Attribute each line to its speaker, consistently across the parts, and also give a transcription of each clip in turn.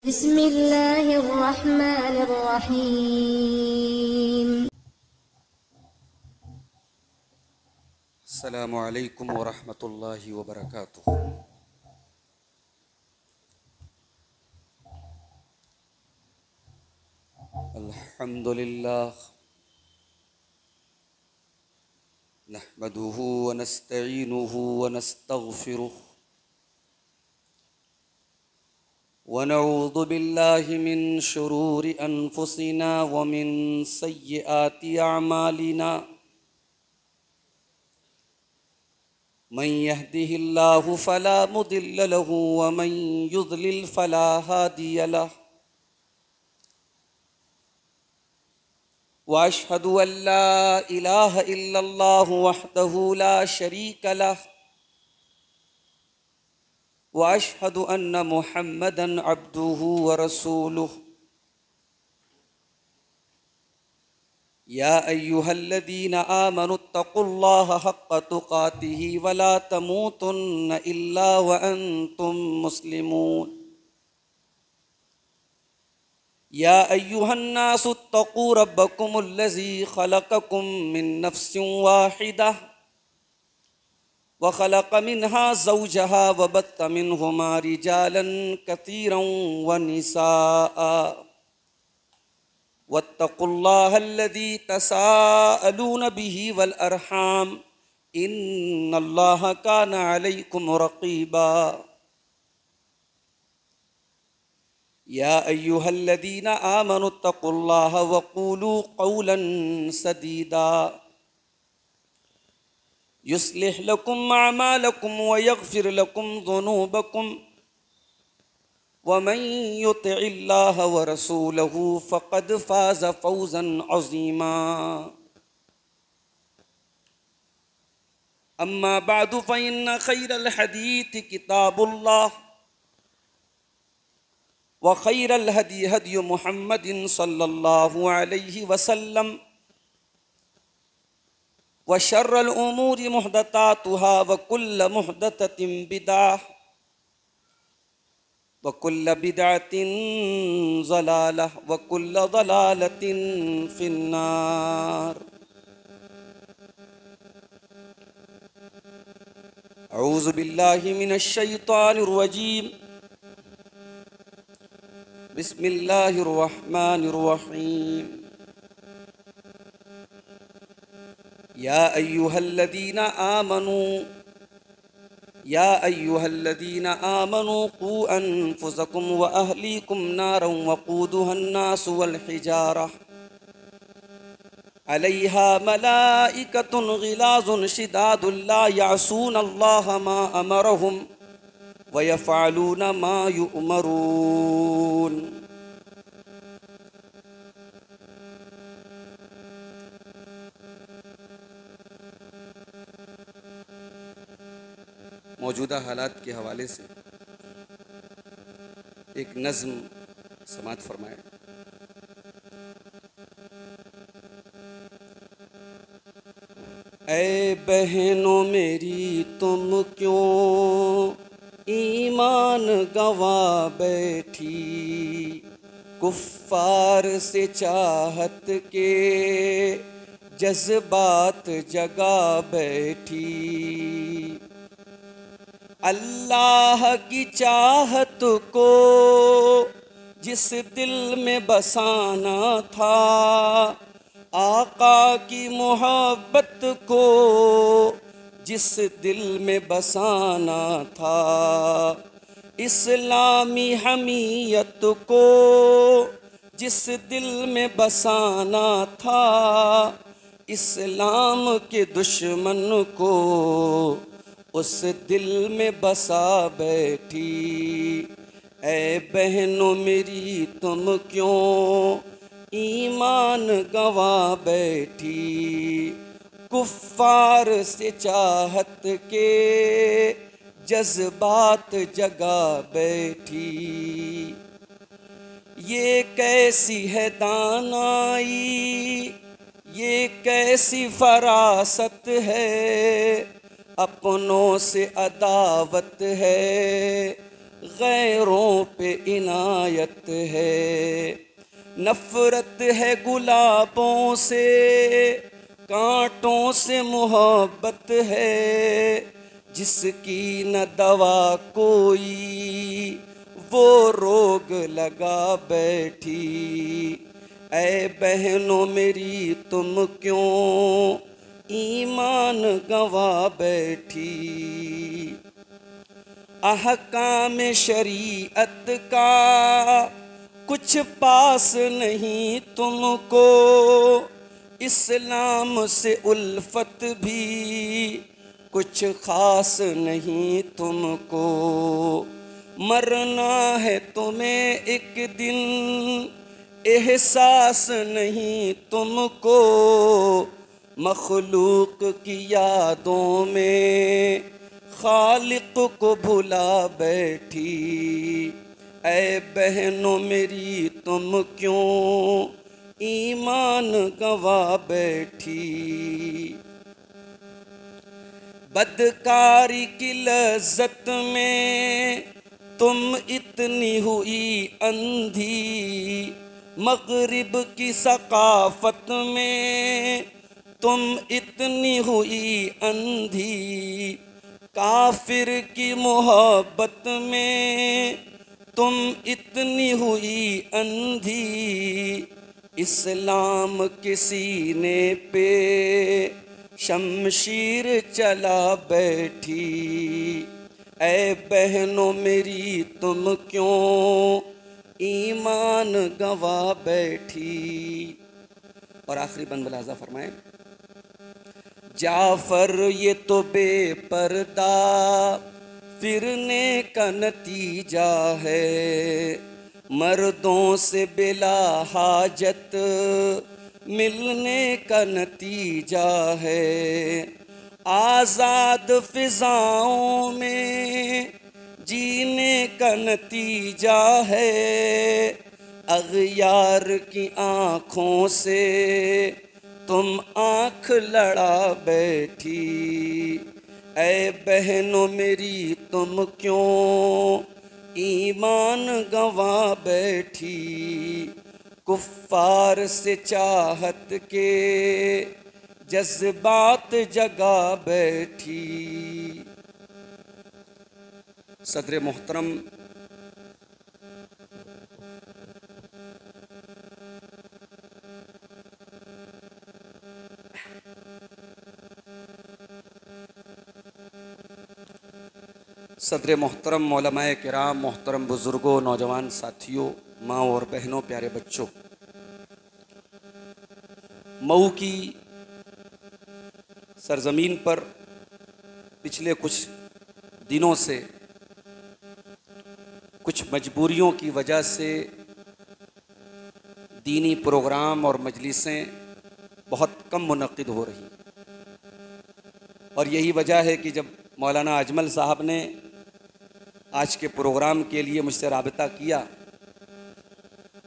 Speaker 1: बिस्मिल्लाहिर्रहमानिर्रहीम।
Speaker 2: अस्सलामु अलैकुम वरहमतुल्लाहि वबरकातुहू। अल्हम्दुलिल्लाह नहमदुहू व नस्तईनुहु व नस्तगफिरुह व नऊज़ु बिल्लाहि मिन शुरूरि अनफुसिना व मिन सय्यिआति अअमालिना। मन यहदिहिल्लाहु फला मुदिल्ल लहु व मन युद्लिल फला हादिय लह। वअशहदु अल्ला इलाहा इल्लल्लाहु वहदहु ला शरीक लह वअशहदु अन्न मुहम्मदन अब्दुहु व रसूलुहु। या अय्युहल्लज़ीना आमनुत्तक़ुल्लाहा हक़्क़ तुक़ातिही वला तमूतुन्न इल्ला व अंतुम मुस्लिमून। या अय्युहन्नासुत्तक़ू रब्बकुमुल्लज़ी ख़लक़कुम मिन नफ़्सिन वाहिदा व ख़लक़ मिन्हा ज़ौजहा व बत्त मिन्हुमा रिजालन कसीरन व निसाअ वत्तक़ुल्लाहल्लज़ी तसाअलून बिही वल अरहाम इन्नल्लाहा कान अलैकुम रक़ीबा। या अय्युहल्लज़ीना आमनुत्तक़ुल्लाहा व क़ूलू क़ौलन सदीदा युस्लिह लकुम अअमालकुम व यग़फ़िर लकुम ज़ुनूबकुम व मन युतिइल्लाह व रसूलहु फ़क़द फ़ाज़ फ़ौज़न अज़ीमा। अम्मा बअदु फ़इन्न ख़ैरल हदीथ किताबुल्लाह व ख़ैरल हदी हदी मुहम्मदिन सल्लल्लाहु अलैहि वसल्लम व शर्रल उमूरि मुहदतातुहा व कुल्ल मुहदततिन बिदअह व कुल्ल बिदअतिन ज़लालह व कुल्ल ज़लालतिन फ़िन्नार। अऊज़ु बिल्लाहि मिनश शैतानिर रजीम। बिस्मिल्लाहिर रहमानिर रहीम। या अय्युहल्लज़ीना आमनू क़ू अन्फुसकुम व अहलीकुम नारन वक़ूदुहन नासु वल हिजारह अलैहा मलाइकतुन ग़िलाज़ुन शिदादुन ला यअसूनल्लाहा मा अमरहुम व यफ़अलून मा युअमरून। मौजूदा हालात के हवाले से एक नज़्म समाअत फरमाएं। ऐ बहनों मेरी तुम क्यों ईमान गंवा बैठी, कुफ्फार से चाहत के जज्बात जगा बैठी। अल्लाह की चाहत को जिस दिल में बसाना था, आका की मोहब्बत को जिस दिल में बसाना था, इस्लामी हमीयत को जिस दिल में बसाना था, इस्लाम के दुश्मन को उस दिल में बसा बैठी। ऐ बहनों मेरी तुम क्यों ईमान गंवा बैठी, कुफ्फार से चाहत के जज्बात जगा बैठी। ये कैसी है दानाई, ये कैसी फरासत है, अपनों से अदावत है गैरों पे इनायत है। नफरत है गुलाबों से, कांटों से मोहब्बत है। जिसकी न दवा कोई, वो रोग लगा बैठी। ऐ बहनों मेरी तुम क्यों ईमान गंवा बैठी। अहकाम शरीयत का कुछ पास नहीं तुमको, इस्लाम से उल्फत भी कुछ खास नहीं तुमको। मरना है तुम्हें एक दिन, एहसास नहीं तुमको। मखलूक की यादों में खालिक को भुला बैठी। ऐ बहनों मेरी तुम क्यों ईमान गंवा बैठी। बदकारी की लज्जत में तुम इतनी हुई अंधी। मगरिब की सकाफत में तुम इतनी हुई अंधी। काफिर की मोहब्बत में तुम इतनी हुई अंधी। इस्लाम के सीने पे शमशीर चला बैठी। ऐ बहनों मेरी तुम क्यों ईमान गंवा बैठी। और आखिरी बंद बलाजा फरमाए, जाफर ये तो बेपर्दा फिरने का नतीजा है। मर्दों से बिला हाजत मिलने का नतीजा है। आज़ाद फिजाओं में जीने का नतीजा है। अग़यार की आँखों से तुम आँख लड़ा बैठी। ऐ बहनों मेरी तुम क्यों ईमान गंवा बैठी। कुफ्फार से चाहत के जज्बात जगा बैठी। सदर मोहतरम सदर मोहतरम मौलमाए किराम, मोहतरम बुज़ुर्गों, नौजवान साथियों, माँ और बहनों, प्यारे बच्चों, मऊ की सरजमीन पर पिछले कुछ दिनों से कुछ मजबूरियों की वजह से दीनी प्रोग्राम और मजलिसें बहुत कम मुनक्किद हो रही। और यही वजह है कि जब मौलाना अजमल साहब ने आज के प्रोग्राम के लिए मुझसे राबिता किया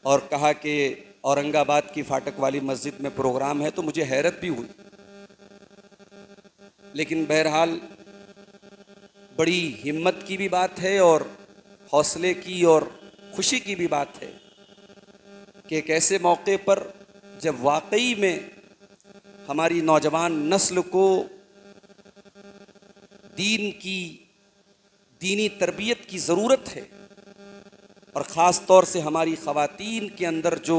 Speaker 2: और कहा कि औरंगाबाद की फाटक वाली मस्जिद में प्रोग्राम है, तो मुझे हैरत भी हुई। लेकिन बहरहाल बड़ी हिम्मत की भी बात है और हौसले की और खुशी की भी बात है कि एक ऐसे मौके पर जब वाकई में हमारी नौजवान नस्ल को दीन की दीनी तरबियत की ज़रूरत है और ख़ास तौर से हमारी ख़वातीन के अंदर जो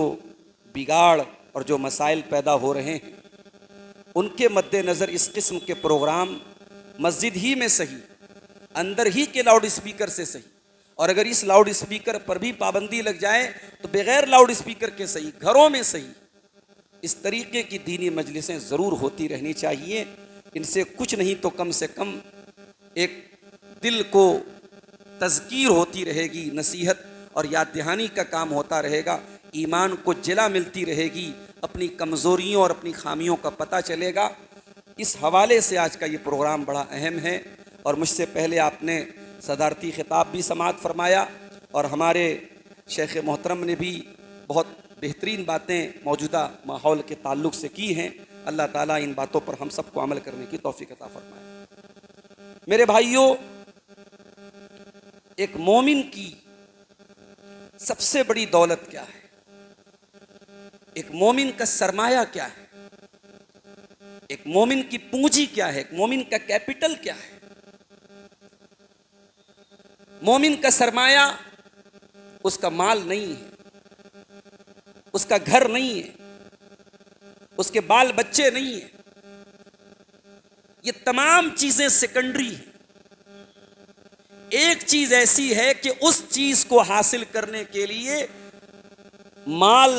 Speaker 2: बिगाड़ और जो मसाइल पैदा हो रहे हैं, उनके मद्देनज़र इस किस्म के प्रोग्राम मस्जिद ही में सही, अंदर ही के लाउड स्पीकर से सही, और अगर इस लाउड स्पीकर पर भी पाबंदी लग जाए तो बग़ैर लाउड स्पीकर के सही, घरों में सही, इस तरीके की दीनी मजलिसें ज़रूर होती रहनी चाहिए। इनसे कुछ नहीं तो कम से कम एक दिल को तज़कीर होती रहेगी, नसीहत और याद दहानी का काम होता रहेगा, ईमान को जिला मिलती रहेगी, अपनी कमज़ोरियों और अपनी खामियों का पता चलेगा। इस हवाले से आज का ये प्रोग्राम बड़ा अहम है। और मुझसे पहले आपने सदारती खिताब भी समाअत फरमाया और हमारे शेख मोहतरम ने भी बहुत बेहतरीन बातें मौजूदा माहौल के ताल्लुक़ से की हैं। अल्लाह ताला इन बातों पर हम सबको अमल करने की तौफ़ीक़ अता फरमाए। मेरे भाइयों, एक मोमिन की सबसे बड़ी दौलत क्या है, एक मोमिन का सरमाया क्या है, एक मोमिन की पूंजी क्या है, एक मोमिन का कैपिटल क्या है। मोमिन का सरमाया उसका माल नहीं है, उसका घर नहीं है, उसके बाल बच्चे नहीं है। ये तमाम चीजें सेकेंडरी हैं। एक चीज ऐसी है कि उस चीज को हासिल करने के लिए माल,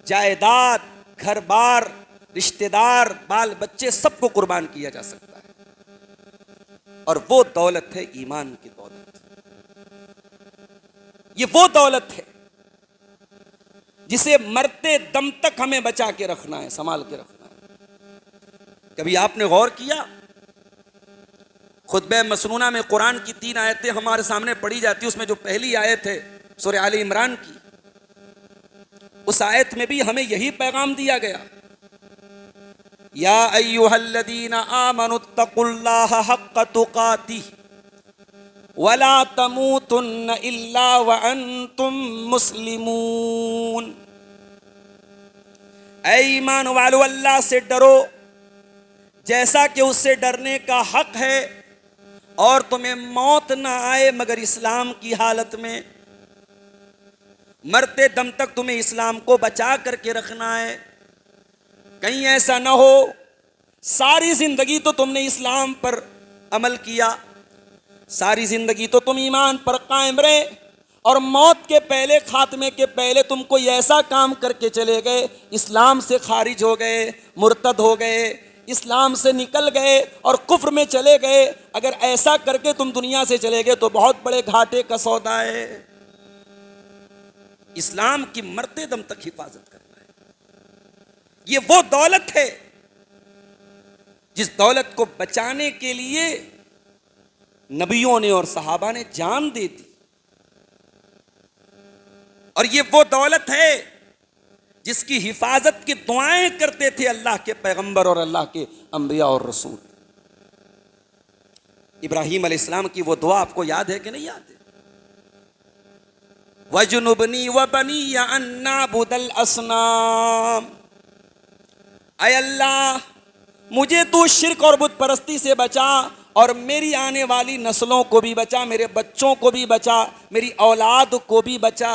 Speaker 2: जायदाद, घर बार, रिश्तेदार, बाल बच्चे सबको कुर्बान किया जा सकता है। और वो दौलत है ईमान की दौलत। ये वो दौलत है जिसे मरते दम तक हमें बचा के रखना है, संभाल के रखना है। कभी आपने गौर किया, खुतबे मसनूना में कुरान की 3 आयतें हमारे सामने पढ़ी जाती, उसमें जो पहली आयत है सूरह आले इमरान की, उस आयत में भी हमें यही पैगाम दिया गया, या अय्युहल्लदीना आमनुत्तकुल्लाह हक्क तुकातिह वला तमूतुन्न इल्ला व अंतुम मुस्लिमून। ऐ ईमान वालो, अल्लाह से डरो जैसा कि उससे डरने का हक है, और तुम्हें मौत ना आए मगर इस्लाम की हालत में। मरते दम तक तुम्हें इस्लाम को बचा करके रखना है। कहीं ऐसा ना हो सारी जिंदगी तो तुमने इस्लाम पर अमल किया, सारी जिंदगी तो तुम ईमान पर कायम रहे, और मौत के पहले, खात्मे के पहले तुम कोई ऐसा काम करके चले गए, इस्लाम से खारिज हो गए, मुर्तद हो गए, इस्लाम से निकल गए और कुफ्र में चले गए। अगर ऐसा करके तुम दुनिया से चले गए तो बहुत बड़े घाटे का सौदा है। इस्लाम की मरते दम तक हिफाजत करना है। ये वो दौलत है जिस दौलत को बचाने के लिए नबियों ने और सहाबा ने जान दे दी। और ये वो दौलत है जिसकी हिफाजत की दुआएं करते थे अल्लाह के पैगंबर और अल्लाह के अंबिया और रसूल। इब्राहीम अलैहिस्सलाम की वो दुआ आपको याद है कि नहीं याद है? वजुनुबनी व बनी अन्नाबुदल असनाम। ऐ अल्लाह, मुझे तू शिर्क और बुत परस्ती से बचा, और मेरी आने वाली नस्लों को भी बचा, मेरे बच्चों को भी बचा, मेरी औलाद को भी बचा।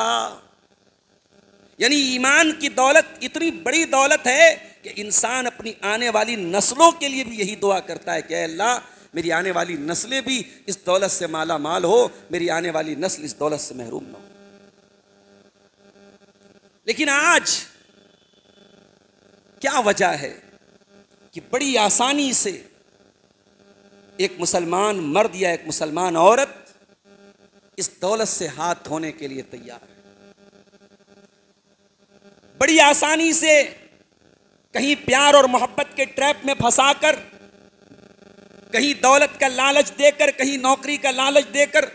Speaker 2: यानी ईमान की दौलत इतनी बड़ी दौलत है कि इंसान अपनी आने वाली नस्लों के लिए भी यही दुआ करता है कि अल्लाह, मेरी आने वाली नस्लें भी इस दौलत से माला माल हो, मेरी आने वाली नस्ल इस दौलत से महरूम ना हो। लेकिन आज क्या वजह है कि बड़ी आसानी से एक मुसलमान मर्द या एक मुसलमान औरत इस दौलत से हाथ धोने के लिए तैयार है। बड़ी आसानी से कहीं प्यार और मोहब्बत के ट्रैप में फंसाकर, कहीं दौलत का लालच देकर, कहीं नौकरी का लालच देकर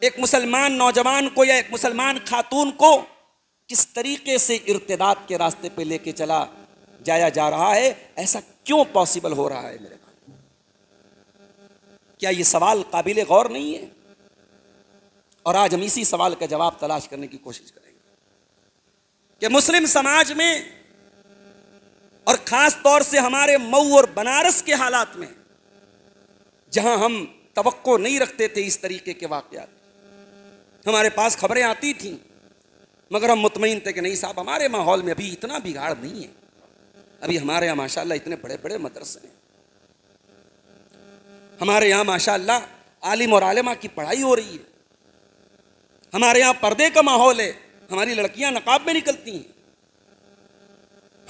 Speaker 2: एक मुसलमान नौजवान को या एक मुसलमान खातून को किस तरीके से इर्तिदाद के रास्ते पे लेके चला जाया जा रहा है। ऐसा क्यों पॉसिबल हो रहा है मेरे भाई? क्या ये सवाल काबिल गौर नहीं है? और आज हम इसी सवाल का जवाब तलाश करने की कोशिश करेंगे कि मुस्लिम समाज में, और खास तौर से हमारे मऊ और बनारस के हालात में, जहां हम तवक्को नहीं रखते थे इस तरीके के वाकयात, हमारे पास खबरें आती थीं मगर हम मुतमईन थे कि नहीं साहब, हमारे माहौल में अभी इतना बिगाड़ नहीं है, अभी हमारे यहाँ माशाअल्लाह इतने बड़े बड़े मदरसे हैं, हमारे यहाँ माशाअल्लाह आलिम और आलिमा की पढ़ाई हो रही है, हमारे यहाँ पर्दे का माहौल है, हमारी लड़कियां नकाब में निकलती हैं,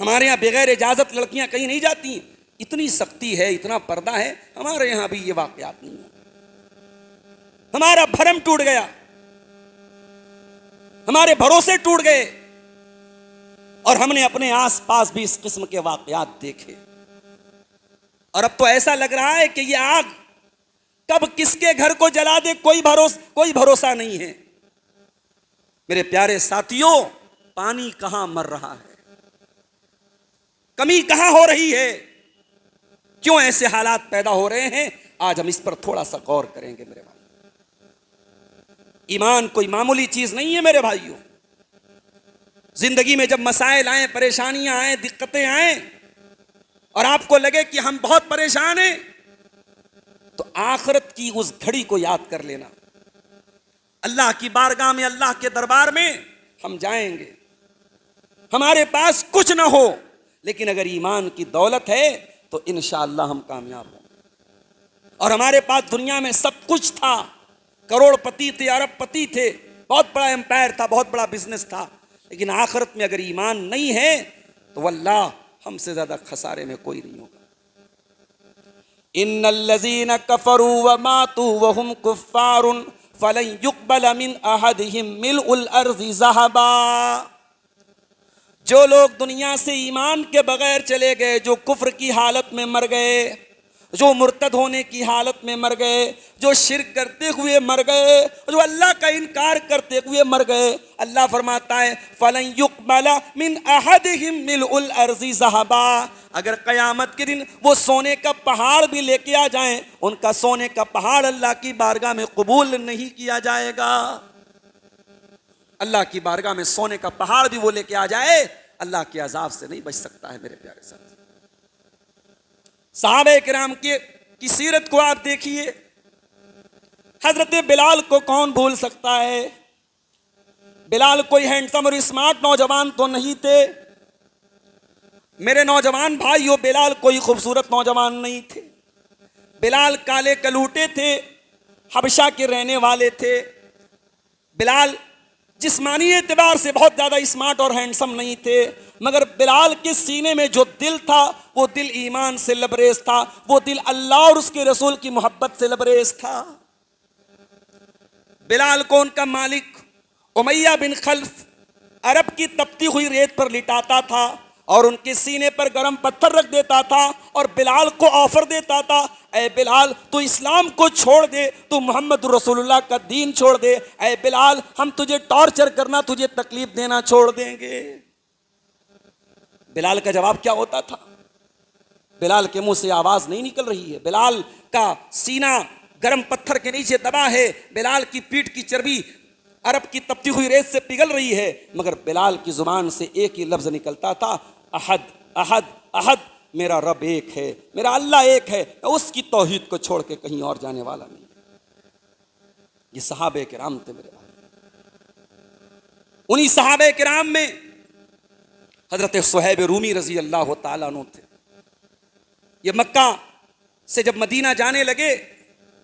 Speaker 2: हमारे यहाँ बगैर इजाजत लड़कियां कहीं नहीं जाती, इतनी सख्ती है, इतना पर्दा है। हमारे यहाँ भी ये वाकयात नहीं है। हमारा भरम टूट गया, हमारे भरोसे टूट गए, और हमने अपने आसपास भी इस किस्म के वाकयात देखे। और अब तो ऐसा लग रहा है कि ये आग कब किसके घर को जला दे कोई भरोसा नहीं है। मेरे प्यारे साथियों, पानी कहां मर रहा है, कमी कहां हो रही है, क्यों ऐसे हालात पैदा हो रहे हैं, आज हम इस पर थोड़ा सा गौर करेंगे मेरे भाई। ईमान कोई मामूली चीज नहीं है मेरे भाइयों। जिंदगी में जब मसाइल आए, परेशानियां आए, दिक्कतें आए और आपको लगे कि हम बहुत परेशान हैं, तो आखिरत की उस घड़ी को याद कर लेना। अल्लाह की बारगाह में, अल्लाह के दरबार में हम जाएंगे, हमारे पास कुछ ना हो, लेकिन अगर ईमान की दौलत है तो इंशाअल्लाह हम कामयाब होंगे। और हमारे पास दुनिया में सब कुछ था, करोड़पति थे, अरबपति थे, बहुत बड़ा एम्पायर था, बहुत बड़ा बिजनेस था, लेकिन आखिरत में अगर ईमान नहीं है तो वल्लाह हमसे ज्यादा खसारे में कोई नहीं होगा। इन्नल्लज़ीना कफ़रू व मातू व हुम कुफ़्फ़ारुन फ़लन युक़बल मिन अहदिहिम मिल्उल अर्ज़ि ज़हबा। जो लोग दुनिया से ईमान के बगैर चले गए, जो कुफ्र की हालत में मर गए, जो मुर्तद होने की हालत में मर गए, जो शिर्क करते हुए मर गए, जो अल्लाह का इनकार करते हुए मर गए, अल्लाह फरमाता है फलन युक़बला मिन अहदिहिम मिल्उल अर्ज़ि ज़हबा। अगर क़यामत के दिन वो सोने का पहाड़ भी लेके आ जाएं, उनका सोने का पहाड़ अल्लाह की बारगाह में कबूल नहीं किया जाएगा। अल्लाह की बारगाह में सोने का पहाड़ भी वो लेके आ जाए, अल्लाह के अजाब से नहीं बच सकता है मेरे प्यारे साथी। सहाबे किराम की सीरत को आप देखिए। हजरत बिलाल को कौन भूल सकता है। बिलाल कोई हैंडसम और स्मार्ट नौजवान तो नहीं थे मेरे नौजवान भाइयों, बिलाल कोई खूबसूरत नौजवान नहीं थे। बिलाल काले कलूटे थे, हबशा के रहने वाले थे। बिलाल जिस्मानी एतबार से बहुत ज़्यादा स्मार्ट और हैंडसम नहीं थे, मगर बिलाल के सीने में जो दिल था वो दिल ईमान से लबरेज था, वो दिल अल्लाह और उसके रसूल की मोहब्बत से लबरेज था। बिलाल को उनका मालिक उमैया बिन खल्फ अरब की तपती हुई रेत पर लिटाता था और उनके सीने पर गर्म पत्थर रख देता था और बिलाल को ऑफर देता था, ऐ बिलाल तू इस्लाम को छोड़ दे, तू मोहम्मद रसूलुल्लाह का दीन छोड़ दे, ऐ बिलाल हम तुझे टॉर्चर करना, तुझे तकलीफ देना छोड़ देंगे। बिलाल का जवाब क्या होता था? बिलाल के मुंह से आवाज नहीं निकल रही है, बिलाल का सीना गर्म पत्थर के नीचे दबा है, बिलाल की पीठ की चर्बी अरब की तपती हुई रेत से पिघल रही है, मगर बिलाल की जुबान से एक ही लफ्ज निकलता था, अहद अहद अहद, मेरा रब एक है, मेरा अल्लाह एक है, उसकी तौहीद को छोड़ के कहीं और जाने वाला नहीं। ये सहाबे किराम थे मेरे भाई। उन्हीं सहाबे किराम में हजरत सुहैब रूमी रजी अल्लाह ताला अन्हु थे। ये मक्का से जब मदीना जाने लगे,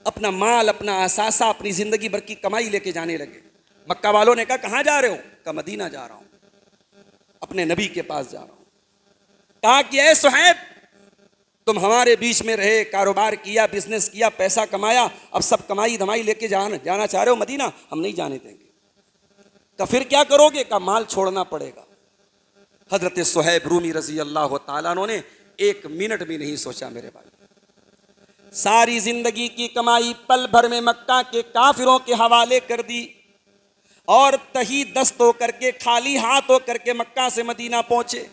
Speaker 2: अपना माल, अपना असासा, अपनी जिंदगी भर की कमाई लेके जाने लगे। मक्का वालों ने कहा कहां जा रहे हो? कहा मदीना जा रहा हूं, अपने नबी के पास जा रहा हूं। कहा कि ऐ सुहैब तुम हमारे बीच में रहे, कारोबार किया, बिजनेस किया, पैसा कमाया, अब सब कमाई धमाई लेके जाना चाह रहे हो मदीना? हम नहीं जाने देंगे। कहा फिर क्या करोगे? कहा माल छोड़ना पड़ेगा। हजरत सुहैब रूमी रजी अल्लाह ताला अन्हु ने एक मिनट भी नहीं सोचा मेरे भाई, सारी जिंदगी की कमाई पल भर में मक्का के काफिरों के हवाले कर दी और तही दस्त होकर के, खाली हाथ होकर के मक्का से मदीना पहुंचे।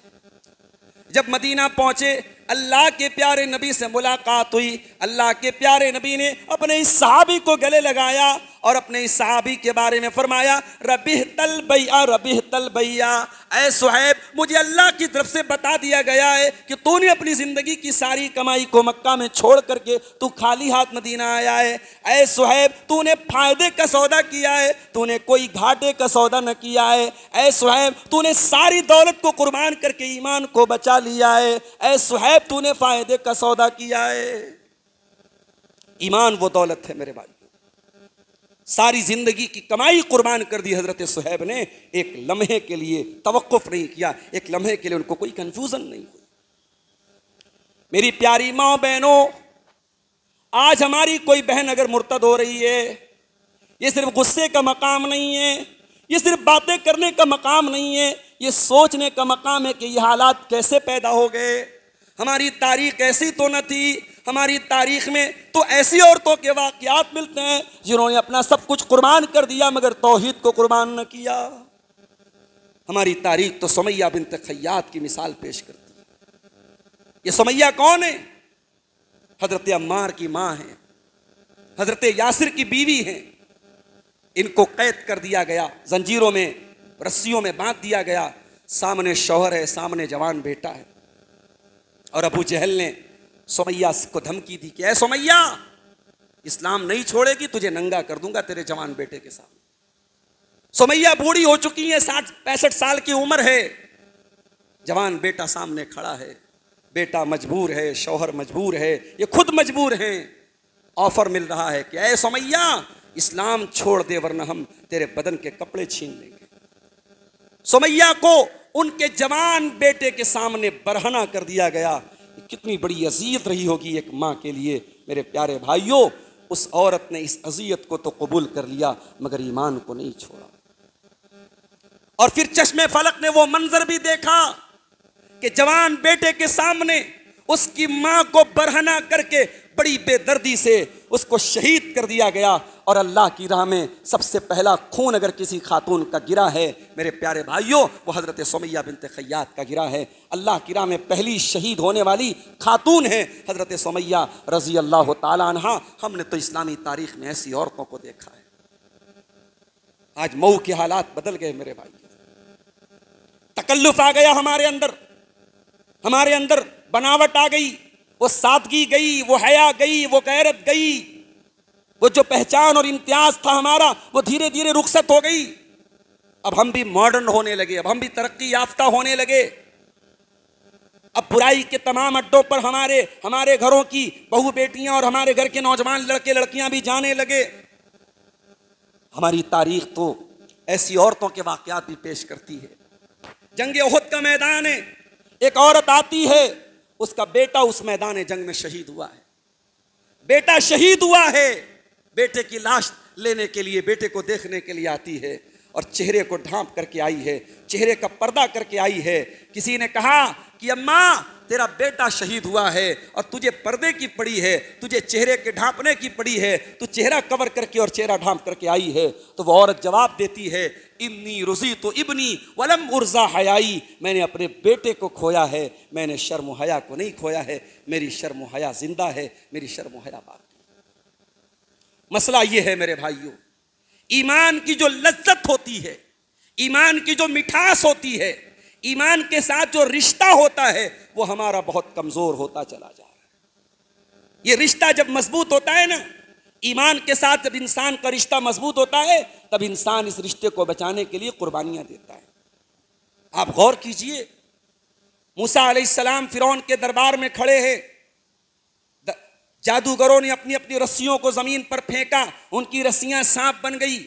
Speaker 2: जब मदीना पहुंचे, अल्लाह के प्यारे नबी से मुलाकात हुई। अल्लाह के प्यारे नबी ने अपने इस सहाबी को गले लगाया और अपने इस सहाबी के बारे में फरमाया, रबिह तल बैया, रबिह तल बैया, ऐ सुहैब मुझे अल्लाह की तरफ से बता दिया गया है कि तूने अपनी जिंदगी की सारी कमाई को मक्का में छोड़ करके तू खाली हाथ मदीना आया है। ऐ सुहैब तूने फायदे का सौदा किया है, तूने कोई घाटे का सौदा न किया है। ऐ सुहैब तूने सारी दौलत को कुर्बान करके ईमान को बचा लिया है। ऐ सुहैब तूने फायदे का सौदा किया है। ईमान वो दौलत है मेरे भाई, सारी जिंदगी की कमाई कुर्बान कर दी हजरत सुहैब ने, एक लम्हे के लिए तवक्कुफ नहीं किया, एक लम्हे के लिए उनको कोई कंफ्यूजन नहीं हुई। मेरी प्यारी माँ बहनों, आज हमारी कोई बहन अगर मुर्तद हो रही है, ये सिर्फ गुस्से का मकाम नहीं है, ये सिर्फ बातें करने का मकाम नहीं है, ये सोचने का मकाम है कि ये हालात कैसे पैदा हो गए। हमारी तारीख ऐसी तो न थी, हमारी तारीख में तो ऐसी औरतों के वाक़यात मिलते हैं जिन्होंने अपना सब कुछ कुर्बान कर दिया मगर तौहीद को कुर्बान न किया। हमारी तारीख तो सुमैया बिन्त खय्यात की मिसाल पेश करती है। ये सुमैया कौन है? हजरत अम्मार की माँ है, हजरत यासिर की बीवी है। इनको कैद कर दिया गया, जंजीरों में, रस्सियों में बांध दिया गया। सामने शौहर है, सामने जवान बेटा है। और अबू जहल ने सुमैया को धमकी दी कि ऐ सुमैया, इस्लाम नहीं छोड़ेगी तुझे नंगा कर दूंगा तेरे जवान बेटे के सामने। सुमैया बूढ़ी हो चुकी है, 60-65 साल की उम्र है। जवान बेटा सामने खड़ा है। बेटा मजबूर है, शौहर मजबूर है, ये खुद मजबूर हैं। ऑफर मिल रहा है कि ऐ सुमैया, इस्लाम छोड़ दे वरना हम तेरे बदन के कपड़े छीन लेंगे। सुमैया को उनके जवान बेटे के सामने बरहना कर दिया गया। कितनी बड़ी अज़ियत रही होगी एक माँ के लिए। मेरे प्यारे भाइयों, उस औरत ने इस अज़ियत को तो कबूल कर लिया मगर ईमान को नहीं छोड़ा। और फिर चश्मे फलक ने वो मंजर भी देखा कि जवान बेटे के सामने उसकी मां को बरहना करके बड़ी बेदर्दी से उसको शहीद कर दिया गया। और अल्लाह की राह में सबसे पहला खून अगर किसी खातून का गिरा है मेरे प्यारे भाइयों, वो हजरत सुमैया बिन्त खय्यात का गिरा है। अल्लाह की राह में पहली शहीद होने वाली खातून है हजरत सुमैया रजी अल्लाह ताला अन्हा। हमने तो इस्लामी तारीख में ऐसी औरतों को देखा है। आज मऊ के हालात बदल गए मेरे भाई, तकल्लुफ आ गया हमारे अंदर बनावट आ गई, वो सादगी गई, वो हया गई, वो गैरत गई, वो जो पहचान और इम्तियाज था हमारा वो धीरे धीरे रुखसत हो गई। अब हम भी मॉडर्न होने लगे, अब हम भी तरक्की याफ्ता होने लगे। अब बुराई के तमाम अड्डों पर हमारे घरों की बहू बेटियां और हमारे घर के नौजवान लड़के लड़कियां भी जाने लगे। हमारी तारीख तो ऐसी औरतों के वाकयात भी पेश करती है। जंग उहद का मैदान है, एक औरत आती है, उसका बेटा उस मैदान जंग में शहीद हुआ है। बेटा शहीद हुआ है, बेटे की लाश लेने के लिए, बेटे को देखने के लिए आती है और चेहरे को ढांप करके आई है, चेहरे का पर्दा करके आई है। किसी ने कहा कि अम्मा तेरा बेटा शहीद हुआ है और तुझे पर्दे की पड़ी है, तुझे चेहरे के ढांपने की पड़ी है, तू चेहरा कवर करके और चेहरा ढांप करके आई है। तो वो औरत जवाब देती है, इन्नी रुज़ी तो इब्नी वलम उर्जा हयाई, मैंने अपने बेटे को खोया है, मैंने शर्म हया को नहीं खोया है। मेरी शर्म हया जिंदा है, मेरी शर्म हया बाकी। मसला ये है मेरे भाइयों, ईमान की जो लज्जत होती है, ईमान की जो मिठास होती है, ईमान के साथ जो रिश्ता होता है वो हमारा बहुत कमजोर होता चला जा रहा है। ये रिश्ता जब मजबूत होता है ना, ईमान के साथ जब इंसान का रिश्ता मजबूत होता है तब इंसान इस रिश्ते को बचाने के लिए कुर्बानियां देता है। आप गौर कीजिए, मूसा अलैहिस्सलाम फिरौन के दरबार में खड़े हैं, जादूगरों ने अपनी अपनी रस्सियों को जमीन पर फेंका, उनकी रस्सियां सांप बन गई।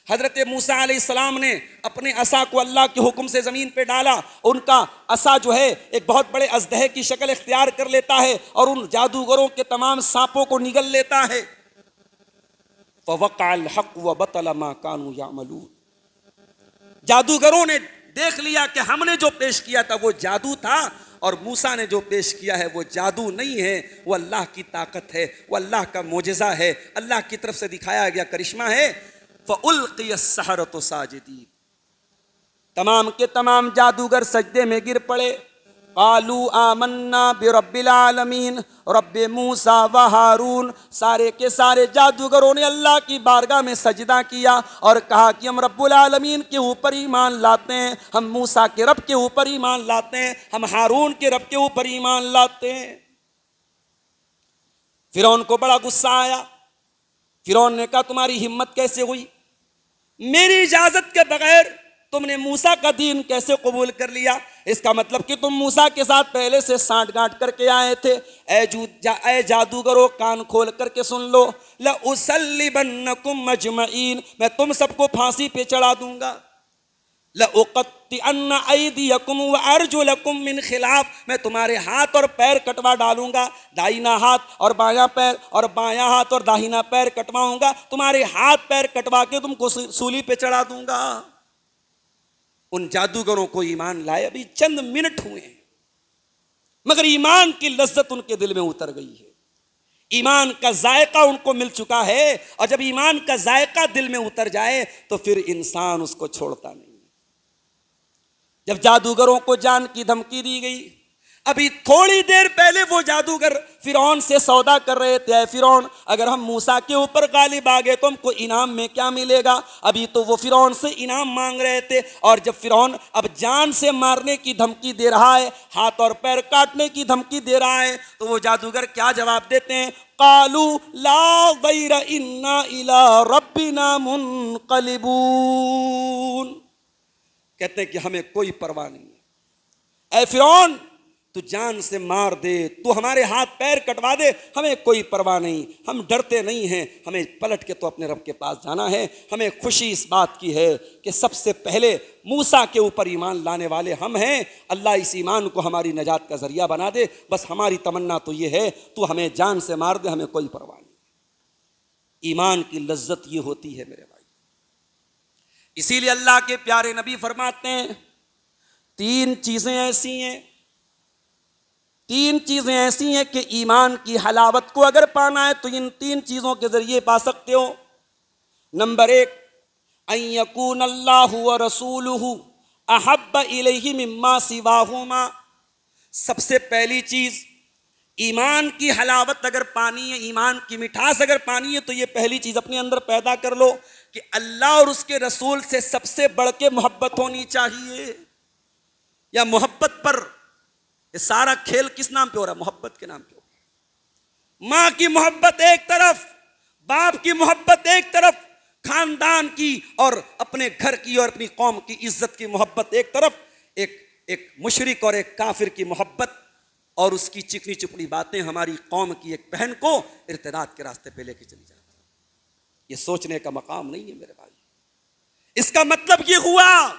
Speaker 2: हजरत मूसा अलैहिस्सलाम ने अपने असा को अल्लाह के हुक्म से जमीन पे डाला, उनका असा जो है एक बहुत बड़े अजदहे की शक्ल इख्तियार कर लेता है और उन जादूगरों के तमाम सांपों को निगल लेता है। फवक़अल हक़ व बतल मा कानू यामलून, जादूगरों ने देख लिया कि हमने जो पेश किया था वो जादू था और मूसा ने जो पेश किया है वो जादू नहीं है, वो अल्लाह की ताकत है, वो अल्लाह का मोजज़ा है, अल्लाह की तरफ से दिखाया गया करिश्मा है। फ़उल्क़ियस्सहरतु साजिदीन, तमाम के तमाम जादूगर सजदे में गिर पड़े। क़ालू आमन्ना बिरब्बिल आलमीन रब्बे मूसा व हारून, सारे के सारे जादूगरों ने अल्लाह की बारगाह में सजदा किया और कहा कि हम रब्बुल आलमीन के ऊपर ईमान लाते हैं, हम मूसा के रब के ऊपर ईमान लाते हैं, हम हारून के रब के ऊपर ईमान लाते हैं। फिरौन को बड़ा गुस्सा आया। फिरौन ने कहा तुम्हारी हिम्मत कैसे हुई, मेरी इजाजत के बगैर तुमने मूसा का दीन कैसे कबूल कर लिया? इसका मतलब कि तुम मूसा के साथ पहले से सांठ गांठ करके आए थे। ऐ जादूगरों कान खोल करके सुन लो, लउसल्लिबन्नकुम अजमईन, मैं तुम सबको फांसी पे चढ़ा दूंगा। लउक़त्तिअन्न अयदियकुम व अर्जुलकुम मिन खिलाफ, मैं तुम्हारे हाथ और पैर कटवा डालूंगा, दाहिना हाथ और बायां पैर और बायां हाथ और दाहिना पैर कटवाऊंगा, तुम्हारे हाथ पैर कटवा के तुमको सूली पे चढ़ा दूंगा। उन जादूगरों को ईमान लाए अभी चंद मिनट हुए हैं, मगर ईमान की लज्जत उनके दिल में उतर गई है, ईमान का जायका उनको मिल चुका है। और जब ईमान का जायका दिल में उतर जाए तो फिर इंसान उसको छोड़ता नहीं। जब जादूगरों को जान की धमकी दी गई, अभी थोड़ी देर पहले वो जादूगर फिरौन से सौदा कर रहे थे, फिरौन अगर हम मूसा के ऊपर गालिब आ गए तो हमको इनाम में क्या मिलेगा। अभी तो वो फिरौन से इनाम मांग रहे थे, और जब फिरौन अब जान से मारने की धमकी दे रहा है, हाथ और पैर काटने की धमकी दे रहा है, तो वो जादूगर क्या जवाब देते हैं, कालू ला गैर इन्ना इला रब्बिना मुनक़लिबून। कहते हैं कि हमें कोई परवाह नहीं है, ऐ फिरौन तू जान से मार दे, तू हमारे हाथ पैर कटवा दे, हमें कोई परवाह नहीं, हम डरते नहीं हैं, हमें पलट के तो अपने रब के पास जाना है। हमें खुशी इस बात की है कि सबसे पहले मूसा के ऊपर ईमान लाने वाले हम हैं। अल्लाह इस ईमान को हमारी नजात का जरिया बना दे, बस हमारी तमन्ना तो ये है, तू हमें जान से मार दे, हमें कोई परवाह नहीं। ईमान की लज्जत ये होती है मेरे भाई। इसीलिए अल्लाह के प्यारे नबी फरमाते हैं, तीन चीजें ऐसी हैं कि ईमान की हलावत को अगर पाना है तो इन तीन चीजों के जरिए पा सकते हो। नंबर एक, अन यकून अल्लाहु व रसूलुहु अहब्ब इलैहि मिम्मा सिवाहुमा। सबसे पहली चीज, ईमान की हलावत अगर पानी है, ईमान की मिठास अगर पानी है, तो ये पहली चीज अपने अंदर पैदा कर लो कि अल्लाह और उसके रसूल से सबसे बढ़ के मोहब्बत होनी चाहिए। या मोहब्बत पर ये सारा खेल किस नाम पे हो रहा है? मोहब्बत के नाम पे हो रहा है। मां की मोहब्बत एक तरफ, बाप की मोहब्बत एक तरफ, खानदान की और अपने घर की और अपनी कौम की इज्जत की मोहब्बत एक तरफ, एक मुशरिक और एक काफिर की मोहब्बत और उसकी चिकनी चुपड़ी बातें हमारी कौम की एक बहन को इर्तिदाद के रास्ते पे लेके चली जाती है। ये सोचने का मकाम नहीं है मेरे भाई। इसका मतलब ये हुआ